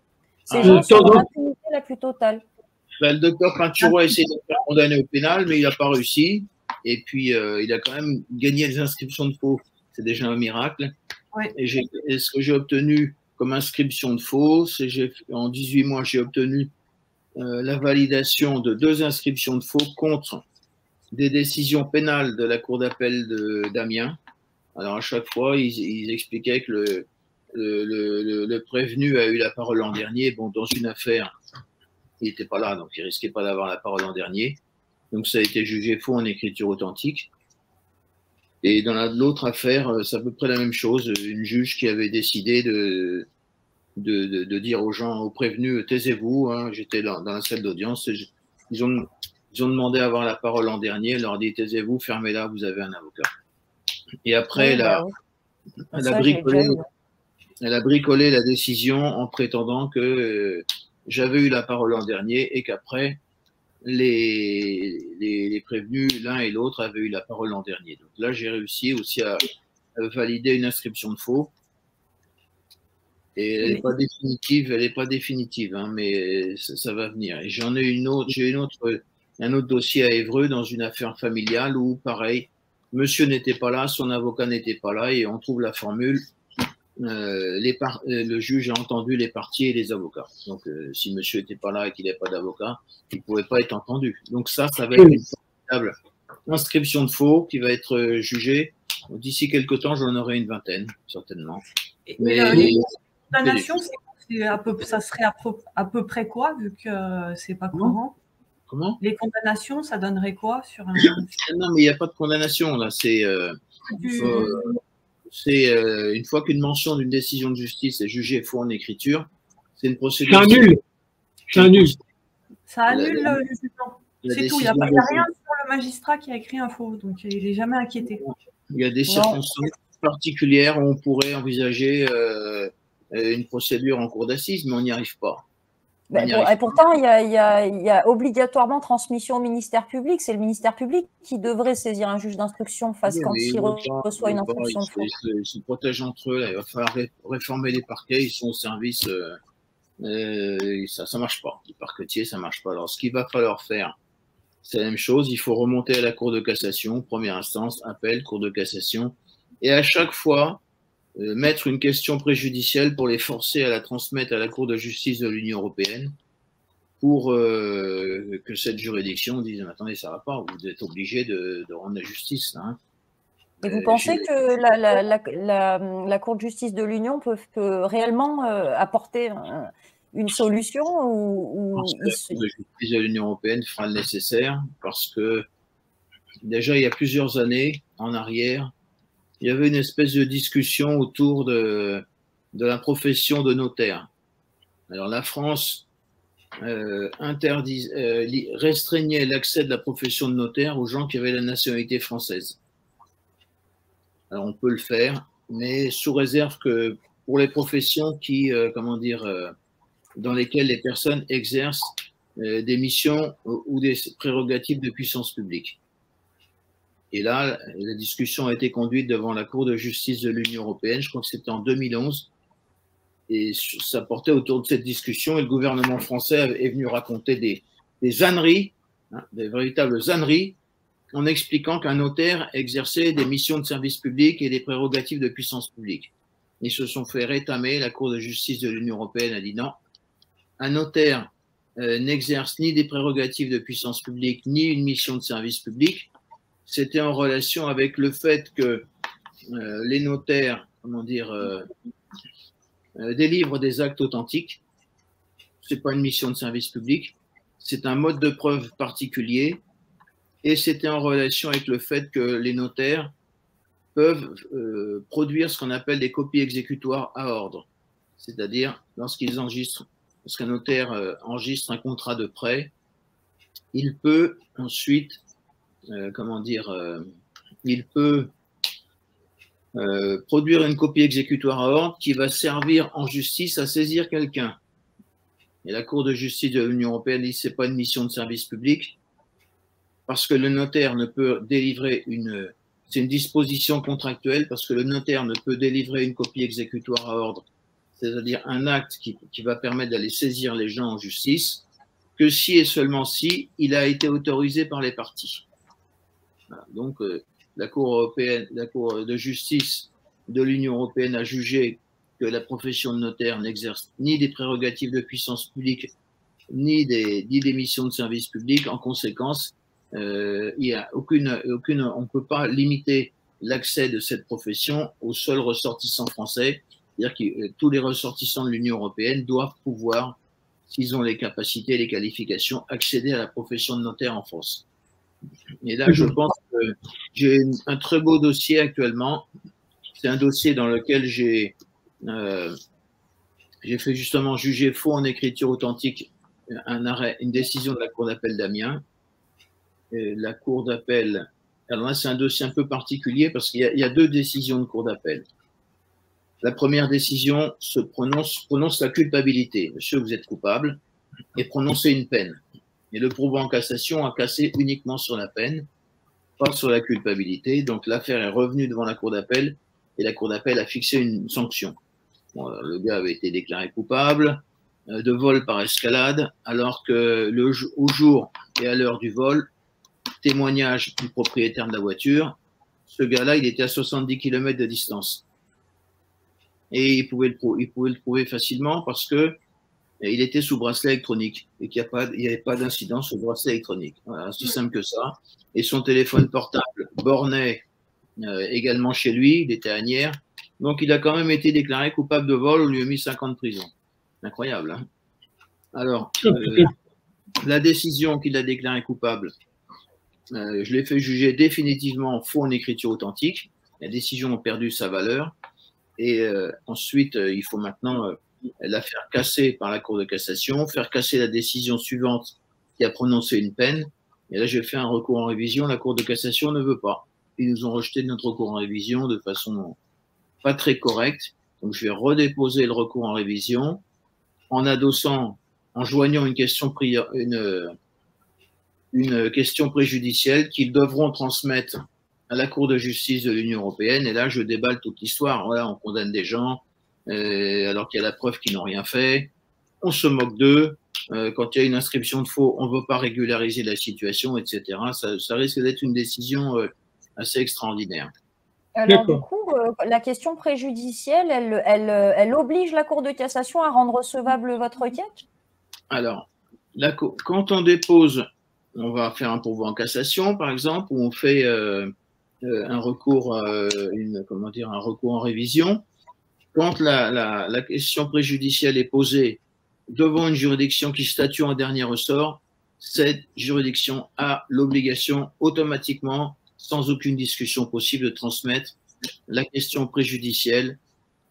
Ces gens sont dans l'impunité la plus totale. Le docteur Pinturault a essayé de le faire condamner au pénal, mais il n'a pas réussi. Et puis, il a quand même gagné les inscriptions de faux. C'est déjà un miracle. Ouais. Et ce que j'ai obtenu comme inscription de faux, c'est en 18 mois, j'ai obtenu la validation de 2 inscriptions de faux contre des décisions pénales de la Cour d'appel d'Amiens. Alors, à chaque fois, ils expliquaient que le prévenu a eu la parole l'an dernier. Bon, dans une affaire, il n'était pas là, donc il risquait pas d'avoir la parole l'an dernier. Donc ça a été jugé faux en écriture authentique. Et dans l'autre affaire, c'est à peu près la même chose. Une juge qui avait décidé de dire aux gens, aux prévenus, taisez-vous. Hein, j'étais dans la salle d'audience. Ils ont demandé à avoir la parole l'an dernier. Elle leur a dit, taisez-vous, fermez-la, vous avez un avocat. Et après, elle a bricolé la décision en prétendant que j'avais eu la parole l'an dernier et qu'après, les prévenus, l'un et l'autre, avaient eu la parole l'an dernier. Donc là, j'ai réussi aussi à valider une inscription de faux. Et elle n'est pas définitive, hein, mais ça va venir. Et j'ai un autre dossier à Évreux dans une affaire familiale où, pareil, monsieur n'était pas là, son avocat n'était pas là, et on trouve la formule. Le juge a entendu les parties et les avocats. Donc, si monsieur n'était pas là et qu'il n'avait pas d'avocat, il ne pouvait pas être entendu. Donc ça va être une formidable inscription de faux qui va être jugée. D'ici quelques temps, j'en aurai une vingtaine, certainement. Mais les condamnations, Ça serait à peu près quoi, vu que c'est pas courant? Comment? Les condamnations, ça donnerait quoi sur un… Non, mais il n'y a pas de condamnation là. C'est une fois qu'une mention d'une décision de justice est jugée faux en écriture, c'est une procédure. Ça annule. Ça annule. Ça annule le jugement. C'est tout. Il n'y a rien sur le magistrat qui a écrit un faux, donc il n'est jamais inquiété. Il y a des circonstances particulières où on pourrait envisager une procédure en cour d'assises, mais on n'y arrive pas. Et pourtant, il y a obligatoirement transmission au ministère public. C'est le ministère public qui devrait saisir un juge d'instruction quand il reçoit une instruction de faux. Ils se protègent entre eux. Là. Il va falloir réformer les parquets. Ils sont au service. Ça ne marche pas. Les parquetiers, ça ne marche pas. Alors, ce qu'il va falloir faire, c'est la même chose. Il faut remonter à la Cour de cassation, première instance, appel, Cour de cassation. Et à chaque fois, mettre une question préjudicielle pour les forcer à la transmettre à la Cour de justice de l'Union européenne pour que cette juridiction dise « Attendez, ça ne va pas, vous êtes obligé de rendre la justice. Hein. » Et vous pensez que la Cour de justice de l'Union peut réellement apporter une solution ou la Cour de justice de l'Union européenne fera le nécessaire parce que déjà, il y a plusieurs années en arrière, il y avait une espèce de discussion autour de la profession de notaire. Alors la France restreignait l'accès de la profession de notaire aux gens qui avaient la nationalité française. Alors on peut le faire, mais sous réserve que pour les professions qui, dans lesquelles les personnes exercent des missions ou des prérogatives de puissance publique. Et là, la discussion a été conduite devant la Cour de justice de l'Union européenne, je crois que c'était en 2011, et ça portait autour de cette discussion, et le gouvernement français est venu raconter des âneries, hein, des véritables âneries, en expliquant qu'un notaire exerçait des missions de service public et des prérogatives de puissance publique. Ils se sont fait rétamer, la Cour de justice de l'Union européenne a dit non, un notaire n'exerce ni des prérogatives de puissance publique, ni une mission de service public. C'était en relation avec le fait que les notaires, délivrent des actes authentiques. C'est pas une mission de service public, c'est un mode de preuve particulier, et c'était en relation avec le fait que les notaires peuvent produire ce qu'on appelle des copies exécutoires à ordre, c'est-à-dire lorsqu'un notaire enregistre un contrat de prêt, il peut ensuite il peut produire une copie exécutoire à ordre qui va servir en justice à saisir quelqu'un. Et la Cour de justice de l'Union européenne dit que ce n'est pas une mission de service public parce que le notaire ne peut délivrer c'est une disposition contractuelle parce que le notaire ne peut délivrer une copie exécutoire à ordre, c'est-à-dire un acte qui va permettre d'aller saisir les gens en justice, que si et seulement si il a été autorisé par les parties. Donc, la Cour de justice de l'Union européenne a jugé que la profession de notaire n'exerce ni des prérogatives de puissance publique, ni des missions de service public. En conséquence, il y a on ne peut pas limiter l'accès de cette profession aux seuls ressortissants français. C'est-à-dire que tous les ressortissants de l'Union européenne doivent pouvoir, s'ils ont les capacités et les qualifications, accéder à la profession de notaire en France. Et là, je pense que j'ai un très beau dossier actuellement. C'est un dossier dans lequel j'ai fait justement juger faux en écriture authentique une décision de la Cour d'appel d'Amiens. La Cour d'appel, alors là, c'est un dossier un peu particulier parce qu'il y a deux décisions de Cour d'appel. La première décision prononce la culpabilité. Monsieur, vous êtes coupable, et prononcer une peine. Et le pourvoi en cassation a cassé uniquement sur la peine, pas sur la culpabilité. Donc l'affaire est revenue devant la Cour d'appel et la Cour d'appel a fixé une sanction. Bon, le gars avait été déclaré coupable de vol par escalade, alors que au jour et à l'heure du vol, témoignage du propriétaire de la voiture, ce gars-là, il était à 70 km de distance. Et il pouvait le prouver facilement parce que il était sous bracelet électronique et qu'il n'y avait pas d'incident sur le bracelet électronique. Voilà, c'est simple que ça. Et son téléphone portable bornait également chez lui, il était à Asnières. Donc, il a quand même été déclaré coupable de vol, on lui a mis 5 ans de prison. Incroyable. Hein. Alors, la décision qu'il a déclarée coupable, je l'ai fait juger définitivement faux en écriture authentique. La décision a perdu sa valeur. Et ensuite, il faut maintenant la faire casser par la Cour de cassation, faire casser la décision suivante qui a prononcé une peine. Et là, j'ai fait un recours en révision. La Cour de cassation ne veut pas. Ils nous ont rejeté notre recours en révision de façon pas très correcte. Donc, je vais redéposer le recours en révision en adossant, en joignant une question préjudicielle qu'ils devront transmettre à la Cour de justice de l'Union européenne. Et là, je déballe toute l'histoire. Voilà, on condamne des gens alors qu'il y a la preuve qu'ils n'ont rien fait. On se moque d'eux. Quand il y a une inscription de faux, on ne veut pas régulariser la situation, etc. Ça risque d'être une décision assez extraordinaire. Alors, du coup, la question préjudicielle, elle oblige la Cour de cassation à rendre recevable votre requête? Alors, quand on dépose, on va faire un pourvoi en cassation, par exemple, ou on fait un recours, un recours en révision. Quand la question préjudicielle est posée devant une juridiction qui statue en dernier ressort, cette juridiction a l'obligation automatiquement, sans aucune discussion possible, de transmettre la question préjudicielle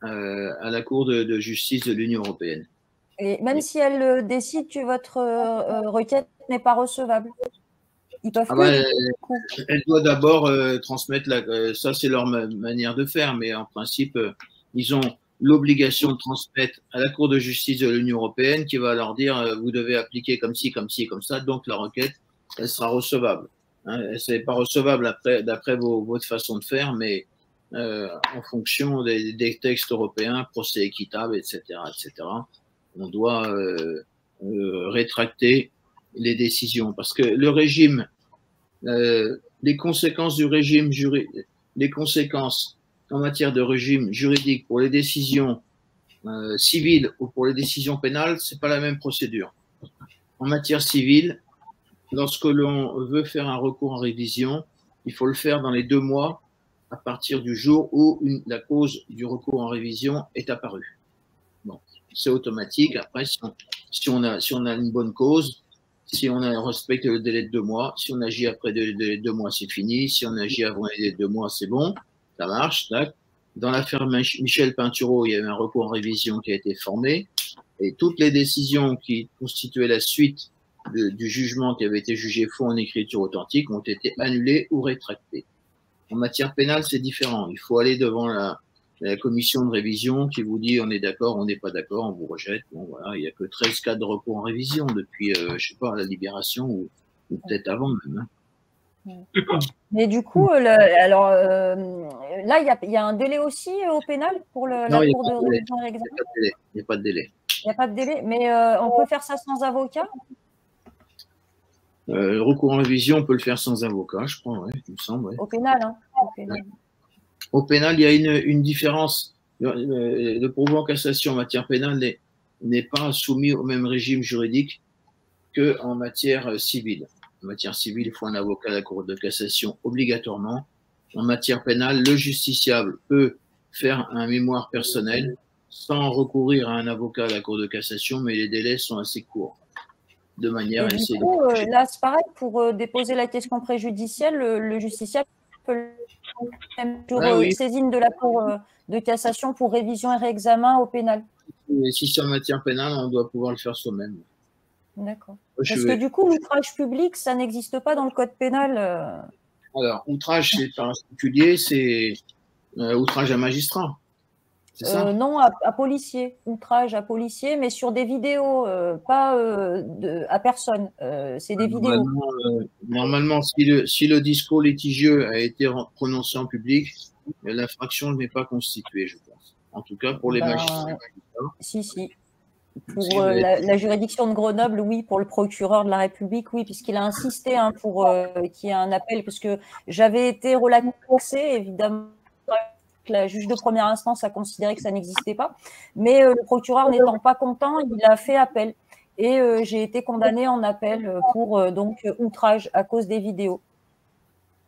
à la Cour de justice de l'Union européenne. Et même si elle décide que votre requête n'est pas recevable, ils peuvent elle doit d'abord transmettre, ça c'est leur manière de faire, mais en principe, ils ont l'obligation de transmettre à la Cour de justice de l'Union européenne qui va leur dire vous devez appliquer comme ci, comme ci, comme ça, donc la requête, elle sera recevable. Hein, elle n'est pas recevable d'après votre façon de faire, mais en fonction des textes européens, procès équitable, etc., on doit rétracter les décisions parce que le régime, les conséquences du régime les conséquences en matière de régime juridique pour les décisions civiles ou pour les décisions pénales, c'est pas la même procédure. En matière civile, lorsque l'on veut faire un recours en révision, il faut le faire dans les 2 mois à partir du jour où la cause du recours en révision est apparue. Bon, c'est automatique. Après, si on a une bonne cause, si on respecte le délai de 2 mois, si on agit après le délai de 2 mois, c'est fini. Si on agit avant le délai de 2 mois, c'est bon, ça marche. Tac. Dans l'affaire Michel Pinturo, il y avait un recours en révision qui a été formé et toutes les décisions qui constituaient la suite du jugement qui avait été jugé faux en écriture authentique ont été annulées ou rétractées. En matière pénale, c'est différent. Il faut aller devant la commission de révision qui vous dit on est d'accord, on n'est pas d'accord, on vous rejette. Bon, voilà, il n'y a que 13 cas de recours en révision depuis, je sais pas, la Libération ou peut-être avant même. Hein. Mais du coup, là, il y a un délai aussi au pénal pour la Cour de révision et examen. Il n'y a pas de délai. Il n'y a pas de délai, mais on peut faire ça sans avocat? Le recours en révision, on peut le faire sans avocat, je crois, ouais, il me semble. Ouais. Au pénal, hein. Au pénal, il y a une différence. Le pourvoi en cassation en matière pénale n'est pas soumis au même régime juridique qu'en matière civile. En matière civile, il faut un avocat à la Cour de cassation obligatoirement. En matière pénale, le justiciable peut faire un mémoire personnel sans recourir à un avocat à la Cour de cassation, mais les délais sont assez courts. De manière à essayer de... Là, c'est pareil, pour déposer la question préjudicielle, le justiciable peut même saisine de la Cour de cassation pour révision et réexamen au pénal. Et si c'est en matière pénale, on doit pouvoir le faire soi-même. D'accord. Parce que du coup, l'outrage public, ça n'existe pas dans le code pénal. Alors, outrage, c'est particulier, c'est outrage à magistrat. Non, à policier, outrage à policier, mais sur des vidéos, pas à personne. C'est des vidéos. Normalement, si le discours litigieux a été prononcé en public, l'infraction n'est pas constituée, je pense. En tout cas, pour les magistrats. Si. Pour la juridiction de Grenoble, oui. Pour le procureur de la République, oui, puisqu'il a insisté pour qu'il y ait un appel, parce que j'avais été relaxée, évidemment. La juge de première instance a considéré que ça n'existait pas, mais le procureur n'étant pas content, il a fait appel. Et j'ai été condamnée en appel pour donc outrage à cause des vidéos.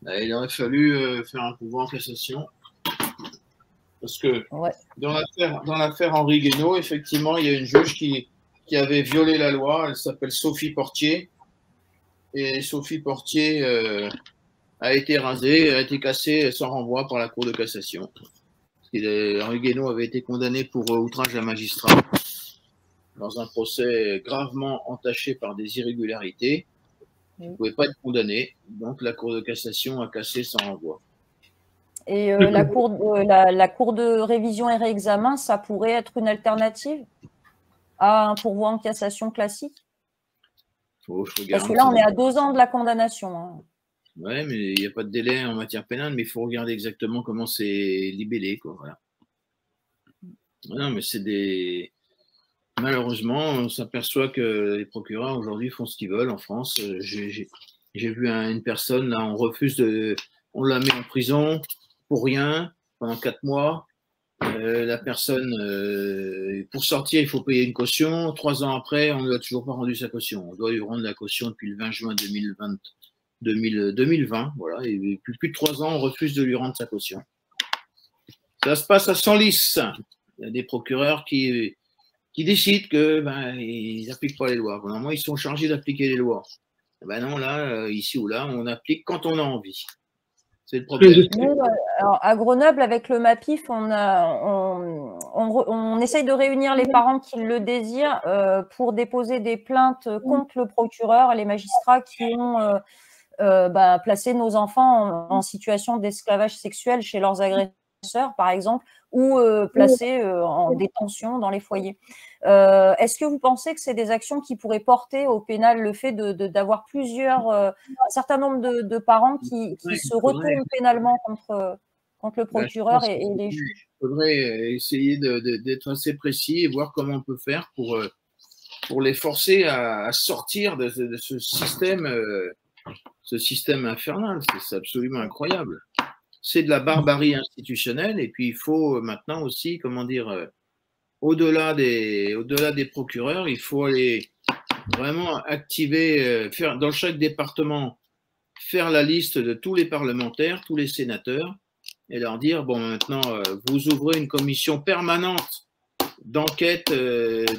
Il aurait fallu faire un pourvoi en cassation. Parce que Ouais. dans l'affaire Henri Guénaud, effectivement, il y a une juge qui avait violé la loi. Elle s'appelle Sophie Portier. Et Sophie Portier a été rasée, a été cassée sans renvoi par la Cour de cassation. Henri Guénaud avait été condamné pour outrage à magistrat dans un procès gravement entaché par des irrégularités. Il ne pouvait pas être condamné. Donc la Cour de cassation a cassé sans renvoi. Et la cour de révision et réexamen, ça pourrait être une alternative à un pourvoi en cassation classique? Parce que là, on est à 2 ans de la condamnation. Hein. Oui, mais il n'y a pas de délai en matière pénale, mais il faut regarder exactement comment c'est libellé, quoi. Voilà. Non, mais c'est des... Malheureusement, on s'aperçoit que les procureurs aujourd'hui font ce qu'ils veulent en France. J'ai vu une personne, là, on la met en prison pour rien pendant 4 mois. La personne, pour sortir, il faut payer une caution. 3 ans après, on ne lui a toujours pas rendu sa caution. On doit lui rendre la caution depuis le 20 juin 2020. Voilà. Et depuis plus de 3 ans, on refuse de lui rendre sa caution. Ça se passe à Senlis. Il y a des procureurs qui décident que ils n'appliquent pas les lois. Normalement, ils sont chargés d'appliquer les lois. Ben non, là, ici ou là, on applique quand on a envie. C'est le problème. Nous, alors, à Grenoble, avec le MAPIF, on essaye de réunir les parents qui le désirent pour déposer des plaintes contre le procureur, les magistrats qui ont placé nos enfants en situation d'esclavage sexuel chez leurs agresseurs, par exemple, ou placés en détention dans les foyers. Est-ce que vous pensez que c'est des actions qui pourraient porter au pénal le fait d'avoir un certain nombre de parents qui se retournent pénalement contre le procureur et les juges? Il faudrait essayer d'être assez précis et voir comment on peut faire pour les forcer à sortir de ce système infernal. C'est absolument incroyable. C'est de la barbarie institutionnelle et puis il faut maintenant aussi, comment dire, au-delà des procureurs, il faut aller vraiment activer, faire dans chaque département, faire la liste de tous les parlementaires, tous les sénateurs et leur dire, bon, maintenant, vous ouvrez une commission permanente d'enquête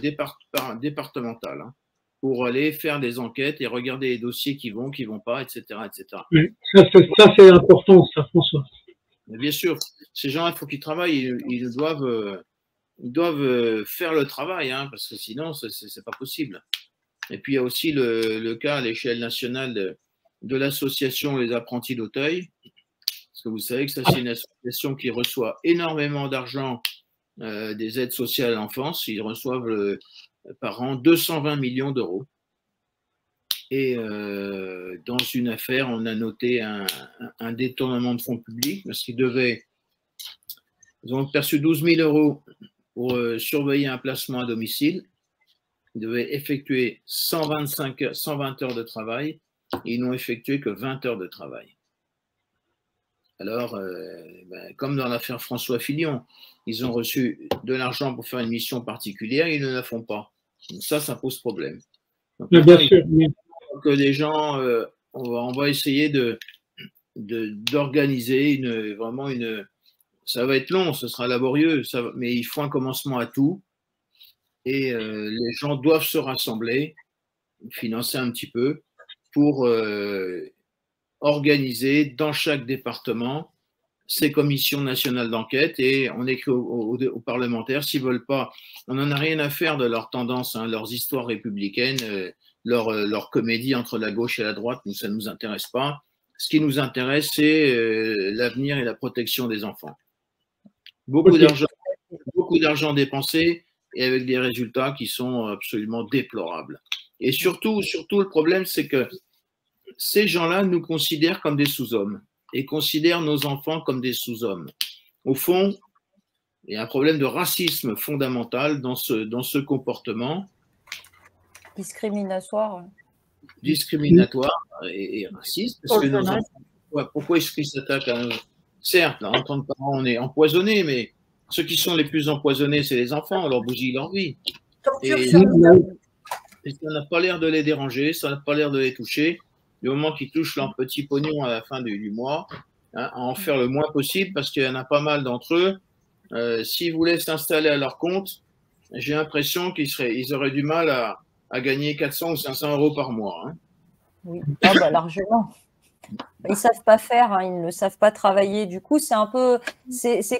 départementale hein, pour aller faire des enquêtes et regarder les dossiers qui vont pas, etc. etc. Oui, ça c'est important, ça, François. Mais bien sûr, ces gens, il faut qu'ils travaillent, ils doivent faire le travail, hein, parce que sinon, c'est pas possible. Et puis, il y a aussi le cas à l'échelle nationale de l'association Les Apprentis d'Auteuil, parce que vous savez que ça, c'est une association qui reçoit énormément d'argent des aides sociales à l'enfance. Ils reçoivent par an 220 millions d'euros. Et dans une affaire, on a noté un détournement de fonds publics parce qu'ils ont perçu 12 000 euros pour surveiller un placement à domicile. Ils devaient effectuer 120 heures de travail et ils n'ont effectué que 20 heures de travail. Alors, comme dans l'affaire François Fillon, ils ont reçu de l'argent pour faire une mission particulière et ils ne la font pas. Donc ça pose problème. Donc, bien sûr, que les gens, on va essayer d'organiser vraiment une. Ça va être long, ce sera laborieux, mais il faut un commencement à tout. Et les gens doivent se rassembler, financer un petit peu, pour organiser dans chaque département ces commissions nationales d'enquête. Et on écrit aux parlementaires, s'ils ne veulent pas, on n'en a rien à faire de leur tendance, hein, leurs histoires républicaines. Leur comédie entre la gauche et la droite, ça ne nous intéresse pas. Ce qui nous intéresse, c'est l'avenir et la protection des enfants. Beaucoup d'argent dépensé et avec des résultats qui sont absolument déplorables. Et surtout, le problème, c'est que ces gens-là nous considèrent comme des sous-hommes et considèrent nos enfants comme des sous-hommes. Au fond, il y a un problème de racisme fondamental dans ce comportement. Discriminatoire et raciste. Parce que nos enfants, pourquoi est-ce qu'ils s'attaquent à nous? Certes, en tant que parents, on est empoisonnés, mais ceux qui sont les plus empoisonnés, c'est les enfants, on leur bousille leur vie. Et ça n'a pas l'air de les déranger, ça n'a pas l'air de les toucher. Du moment qu'ils touchent leur petit pognon à la fin du mois, hein, à en faire le moins possible, parce qu'il y en a pas mal d'entre eux s'ils voulaient s'installer à leur compte, j'ai l'impression ils auraient du mal à gagner 400 ou 500 euros par mois. Hein. Oui, ah bah, largement. Ils ne savent pas faire, hein, ils ne savent pas travailler. Du coup, c'est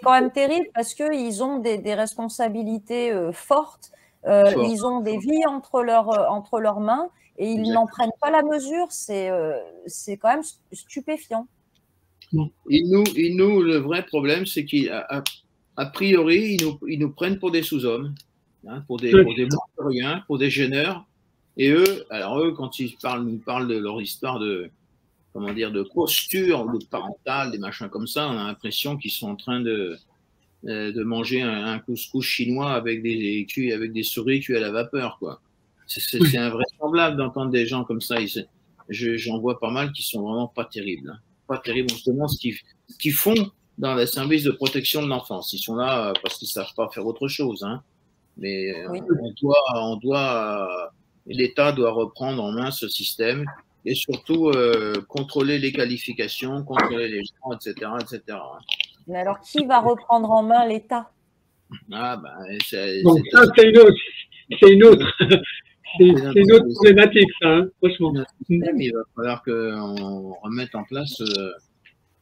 quand même terrible parce qu'ils ont des responsabilités fortes. Ils ont des vies entre leurs mains et ils n'en prennent pas la mesure. C'est quand même stupéfiant. Et nous, le vrai problème, c'est qu'a priori, ils nous prennent pour des sous-hommes, hein, pour des rien, pour des gêneurs. Et eux, quand ils nous parlent de leur histoire de posture, de parentale, des machins comme ça, on a l'impression qu'ils sont en train de manger un couscous chinois avec des souris cuits à la vapeur, quoi. C'est invraisemblable d'entendre des gens comme ça. J'en vois pas mal qui sont vraiment pas terribles. Hein. Pas terribles, on se demande ce qu'ils font dans les services de protection de l'enfance. Ils sont là parce qu'ils savent pas faire autre chose. Hein. Mais oui. L'État doit reprendre en main ce système et surtout contrôler les qualifications, contrôler les gens, etc., etc. Mais alors, qui va reprendre en main l'État? Ça, c'est une autre problématique, ça, hein, franchement. Il va falloir qu'on remette en place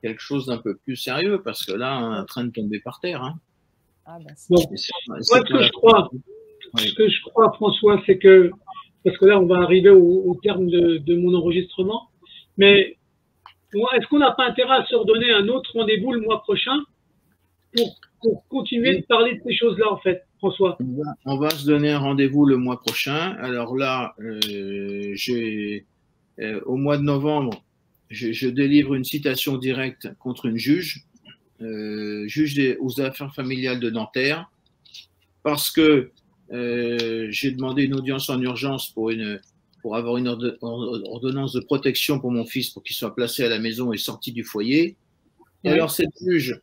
quelque chose d'un peu plus sérieux, parce que là, on est en train de tomber par terre. Hein. Bon, moi, ce que je crois, François, c'est que, parce que là, on va arriver au terme de mon enregistrement, mais est-ce qu'on n'a pas intérêt à se redonner un autre rendez-vous le mois prochain pour continuer de parler de ces choses-là, en fait, François? On va se donner un rendez-vous le mois prochain. Alors là, au mois de novembre, je délivre une citation directe contre une juge aux affaires familiales de Nanterre, parce que j'ai demandé une audience en urgence pour avoir une ordonnance de protection pour mon fils pour qu'il soit placé à la maison et sorti du foyer. Et alors cette juge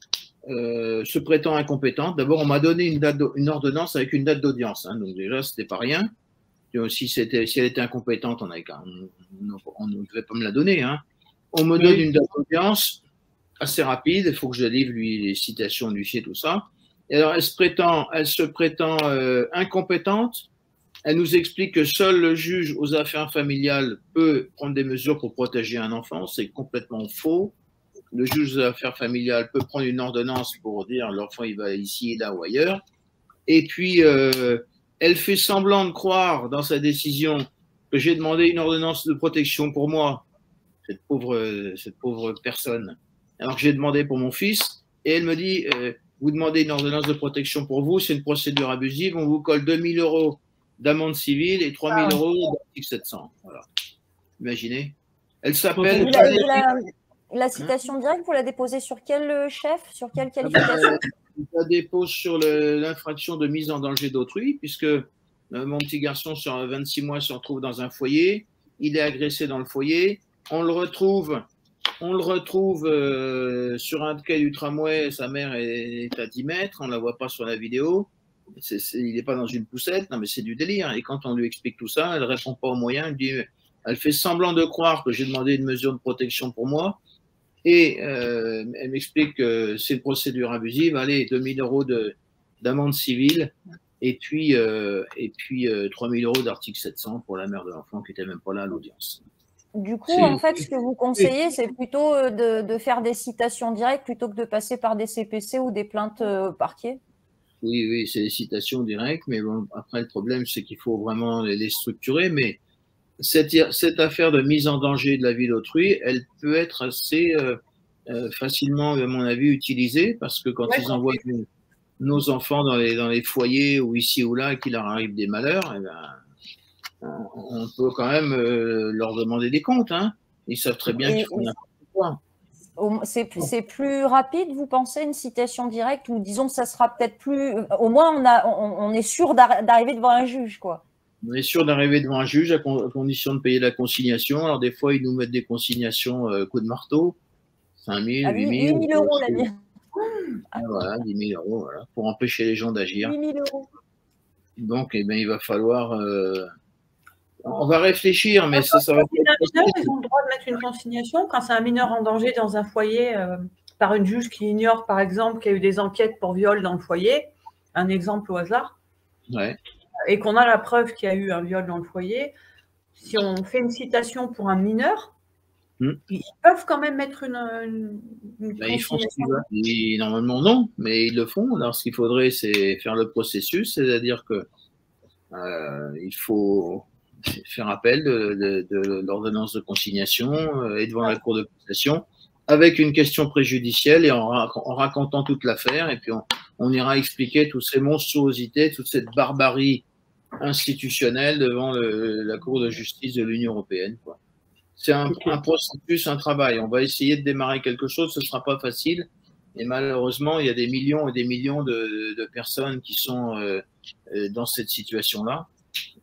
se prétend incompétente. D'abord, on m'a donné une ordonnance avec une date d'audience. Hein, donc déjà, c'était pas rien. Si elle était incompétente, on ne devait pas me la donner. Hein. On me donne une date d'audience assez rapide. Il faut que je livre les citations du fichier, tout ça. Et alors, elle se prétend incompétente. Elle nous explique que seul le juge aux affaires familiales peut prendre des mesures pour protéger un enfant. C'est complètement faux. Le juge aux affaires familiales peut prendre une ordonnance pour dire l'enfant il va ici, là ou ailleurs. Et puis, elle fait semblant de croire dans sa décision que j'ai demandé une ordonnance de protection pour moi, cette pauvre personne. Alors que j'ai demandé pour mon fils, et elle me dit vous demandez une ordonnance de protection pour vous, c'est une procédure abusive, on vous colle 2 000 euros d'amende civile et 3 000 euros d'article 700. Voilà. Imaginez. Elle s'appelle. La citation directe, vous la déposez sur quel chef, sur quelle qualification? Je la dépose sur l'infraction de mise en danger d'autrui, puisque mon petit garçon sur 26 mois se retrouve dans un foyer, il est agressé dans le foyer, on le retrouve sur un quai du tramway, sa mère est à 10 mètres, on ne la voit pas sur la vidéo, il n'est pas dans une poussette, non mais c'est du délire. Et quand on lui explique tout ça, elle ne répond pas aux moyens, elle fait semblant de croire que j'ai demandé une mesure de protection pour moi, et elle m'explique que c'est une procédure abusive, allez, 2 000 euros d'amende civile, et puis 3 000 euros d'article 700 pour la mère de l'enfant qui n'était même pas là à l'audience. Du coup, en fait, ce que vous conseillez, c'est plutôt de faire des citations directes plutôt que de passer par des CPC ou des plaintes au parquet? Oui, c'est des citations directes, mais bon, après, le problème, c'est qu'il faut vraiment les structurer, mais cette affaire de mise en danger de la vie d'autrui, elle peut être assez facilement, à mon avis, utilisée, parce que quand ils envoient nos enfants dans les foyers ou ici ou là, et qu'il leur arrive des malheurs, eh ben, on peut quand même leur demander des comptes. Hein. Ils savent très bien qu'ils font n'importe quoi. C'est plus rapide, vous pensez, une citation directe, ou disons que ça sera peut-être plus… Au moins, on est sûr d'arriver devant un juge, quoi. On est sûr d'arriver devant un juge à condition de payer la consignation. Alors, des fois, ils nous mettent des consignations coup de marteau. 5 000, 8 000. 8 000 euros, la mienne. Voilà, 10 000 euros, voilà, pour empêcher les gens d'agir. 8 000 euros. Donc, eh bien, il va falloir On va réfléchir, mais ça va être. Ils ont le droit de mettre une consignation quand c'est un mineur en danger dans un foyer par une juge qui ignore, par exemple, qu'il y a eu des enquêtes pour viol dans le foyer, un exemple au hasard, et qu'on a la preuve qu'il y a eu un viol dans le foyer. Si on fait une citation pour un mineur, ils peuvent quand même mettre une consignation. Normalement, non, mais ils le font. Alors, ce qu'il faudrait, c'est faire le processus, c'est-à-dire que il faut faire appel de l'ordonnance de consignation et devant la cour de cassation avec une question préjudicielle et en racontant toute l'affaire. Et puis, on ira expliquer toutes ces monstruosités, toute cette barbarie institutionnelle devant la Cour de justice de l'Union européenne, quoi. C'est un processus, un travail. On va essayer de démarrer quelque chose, ce ne sera pas facile. Et malheureusement, il y a des millions et des millions de personnes qui sont dans cette situation-là.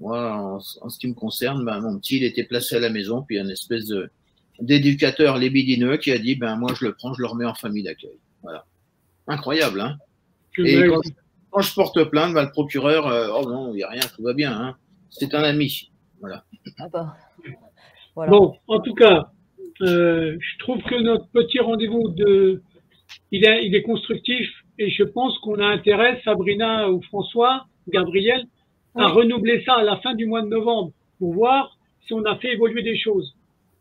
Moi, en ce qui me concerne, mon petit, il était placé à la maison, puis une espèce d'éducateur libidineux qui a dit, moi, je le prends, je le remets en famille d'accueil. Voilà. Incroyable, hein. Et quand je porte plainte, le procureur, oh non, il n'y a rien, tout va bien, hein. C'est un ami. Voilà. Ah bah. Voilà. Bon, en tout cas, je trouve que notre petit rendez-vous il est constructif et je pense qu'on a intérêt, Sabrina ou François, Gabriel, à renouveler ça à la fin du mois de novembre pour voir si on a fait évoluer des choses.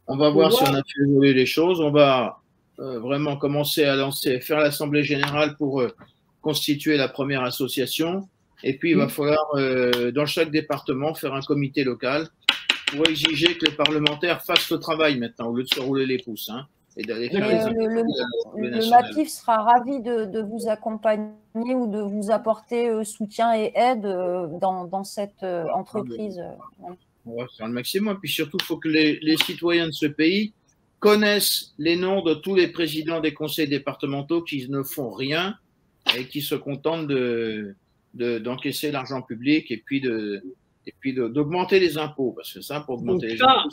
On va voir si on a fait évoluer les choses. On va vraiment commencer à faire l'Assemblée générale pour constituer la première association. Et puis, il va falloir, dans chaque département, faire un comité local pour exiger que les parlementaires fassent le travail maintenant, au lieu de se rouler les pouces, hein, et d'aller faire le MAPIF sera ravi de vous accompagner ou de vous apporter soutien et aide dans cette entreprise. On va faire le maximum. Puis surtout, il faut que les citoyens de ce pays connaissent les noms de tous les présidents des conseils départementaux qui ne font rien et qui se contentent d'encaisser l'argent public et puis d'augmenter les impôts, parce que ça, pour augmenter les impôts…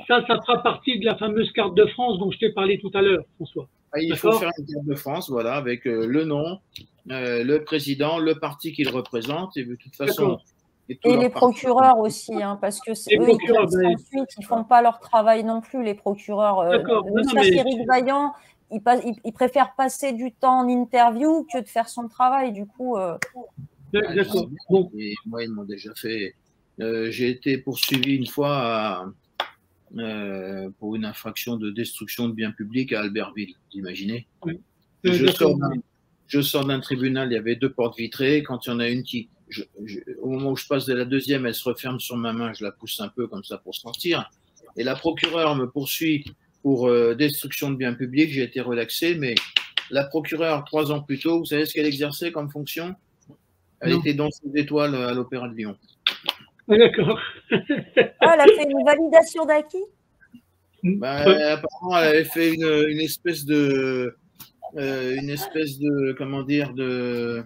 Ça fera partie de la fameuse carte de France dont je t'ai parlé tout à l'heure, François. Il faut faire une carte de France, voilà, avec le nom, le président, le parti qu'il représente, et de toute façon… Et les procureurs aussi, hein, parce que ensuite, ils ne font pas leur travail non plus, les procureurs. Éric Vaillant, il préfère passer du temps en interview que de faire son travail, du coup… D'accord. Et moi, ils m'ont déjà fait… j'ai été poursuivi une fois pour une infraction de destruction de biens publics à Albertville, vous imaginez? Je sors d'un tribunal, il y avait 2 portes vitrées. Quand il y en a une qui… au moment où je passe de la deuxième, elle se referme sur ma main, je la pousse un peu comme ça pour sortir. Et la procureure me poursuit pour destruction de biens publics. J'ai été relaxé, mais la procureure, 3 ans plus tôt, vous savez ce qu'elle exerçait comme fonction? Elle était danseuse d'étoiles à l'Opéra de Lyon. Ah, d'accord. Elle a fait une validation d'acquis? Apparemment, elle avait fait une espèce de comment dire, de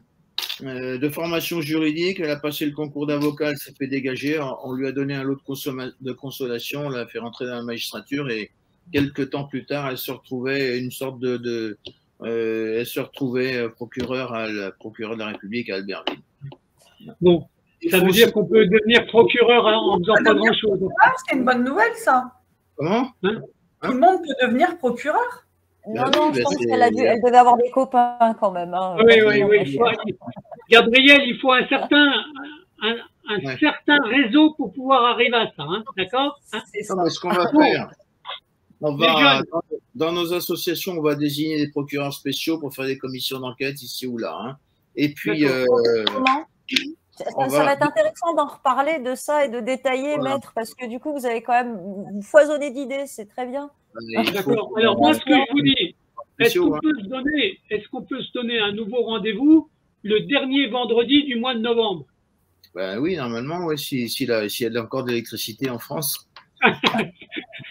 formation juridique. Elle a passé le concours d'avocat, elle s'est fait dégager. On lui a donné un lot de consolation, on l'a fait rentrer dans la magistrature et quelques temps plus tard, elle se retrouvait elle se retrouvait procureur de la République à Albertville. Bon, ça veut dire qu'on peut devenir procureur en faisant pas grand-chose. C'est une bonne nouvelle, ça. Comment? Tout le monde peut devenir procureur? Non, je pense qu'elle devait avoir des copains quand même. Hein. Oui. Gabriel, il faut un certain réseau pour pouvoir arriver à ça, hein, d'accord? Ce qu'on va faire, dans nos associations, on va désigner des procureurs spéciaux pour faire des commissions d'enquête ici ou là. Hein. Et puis… Ça va être intéressant d'en reparler de ça et de détailler, maître, parce que du coup, vous avez quand même foisonné d'idées, c'est très bien. D'accord. Alors, moi, ce que je vous dis, est-ce qu'on peut se donner un nouveau rendez-vous le dernier vendredi du mois de novembre? Oui, normalement, oui, s'il y a encore de l'électricité en France.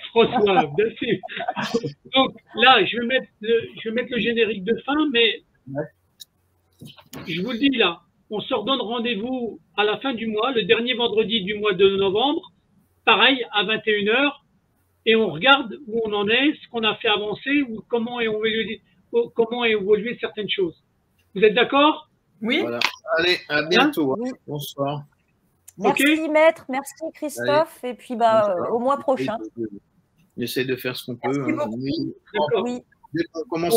François, bien sûr. Donc là, je vais mettre le générique de fin, mais je vous le dis là, on se redonne rendez-vous à la fin du mois, le dernier vendredi du mois de novembre, pareil, à 21h, et on regarde où on en est, ce qu'on a fait avancer, ou comment évoluer certaines choses. Vous êtes d'accord? Oui. Voilà. Allez, à bientôt. Bonsoir. Merci maître, merci Christophe, et puis au mois prochain. On essaie de faire ce qu'on peut. Oui. On va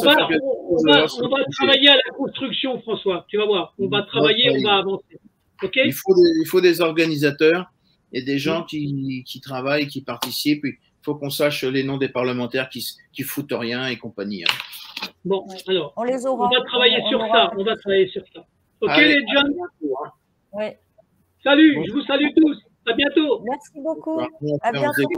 travailler à la construction, François. Tu vas voir. On va travailler, on va avancer. Okay, il faut des organisateurs et des gens qui travaillent, qui participent. Il faut qu'on sache les noms des parlementaires qui foutent rien et compagnie. Hein. Bon, alors, on les aura. On va travailler sur ça. On va travailler sur ça. Ok, allez, les jeunes. Oui. Salut, je vous salue tous. À bientôt. Merci beaucoup. À bientôt.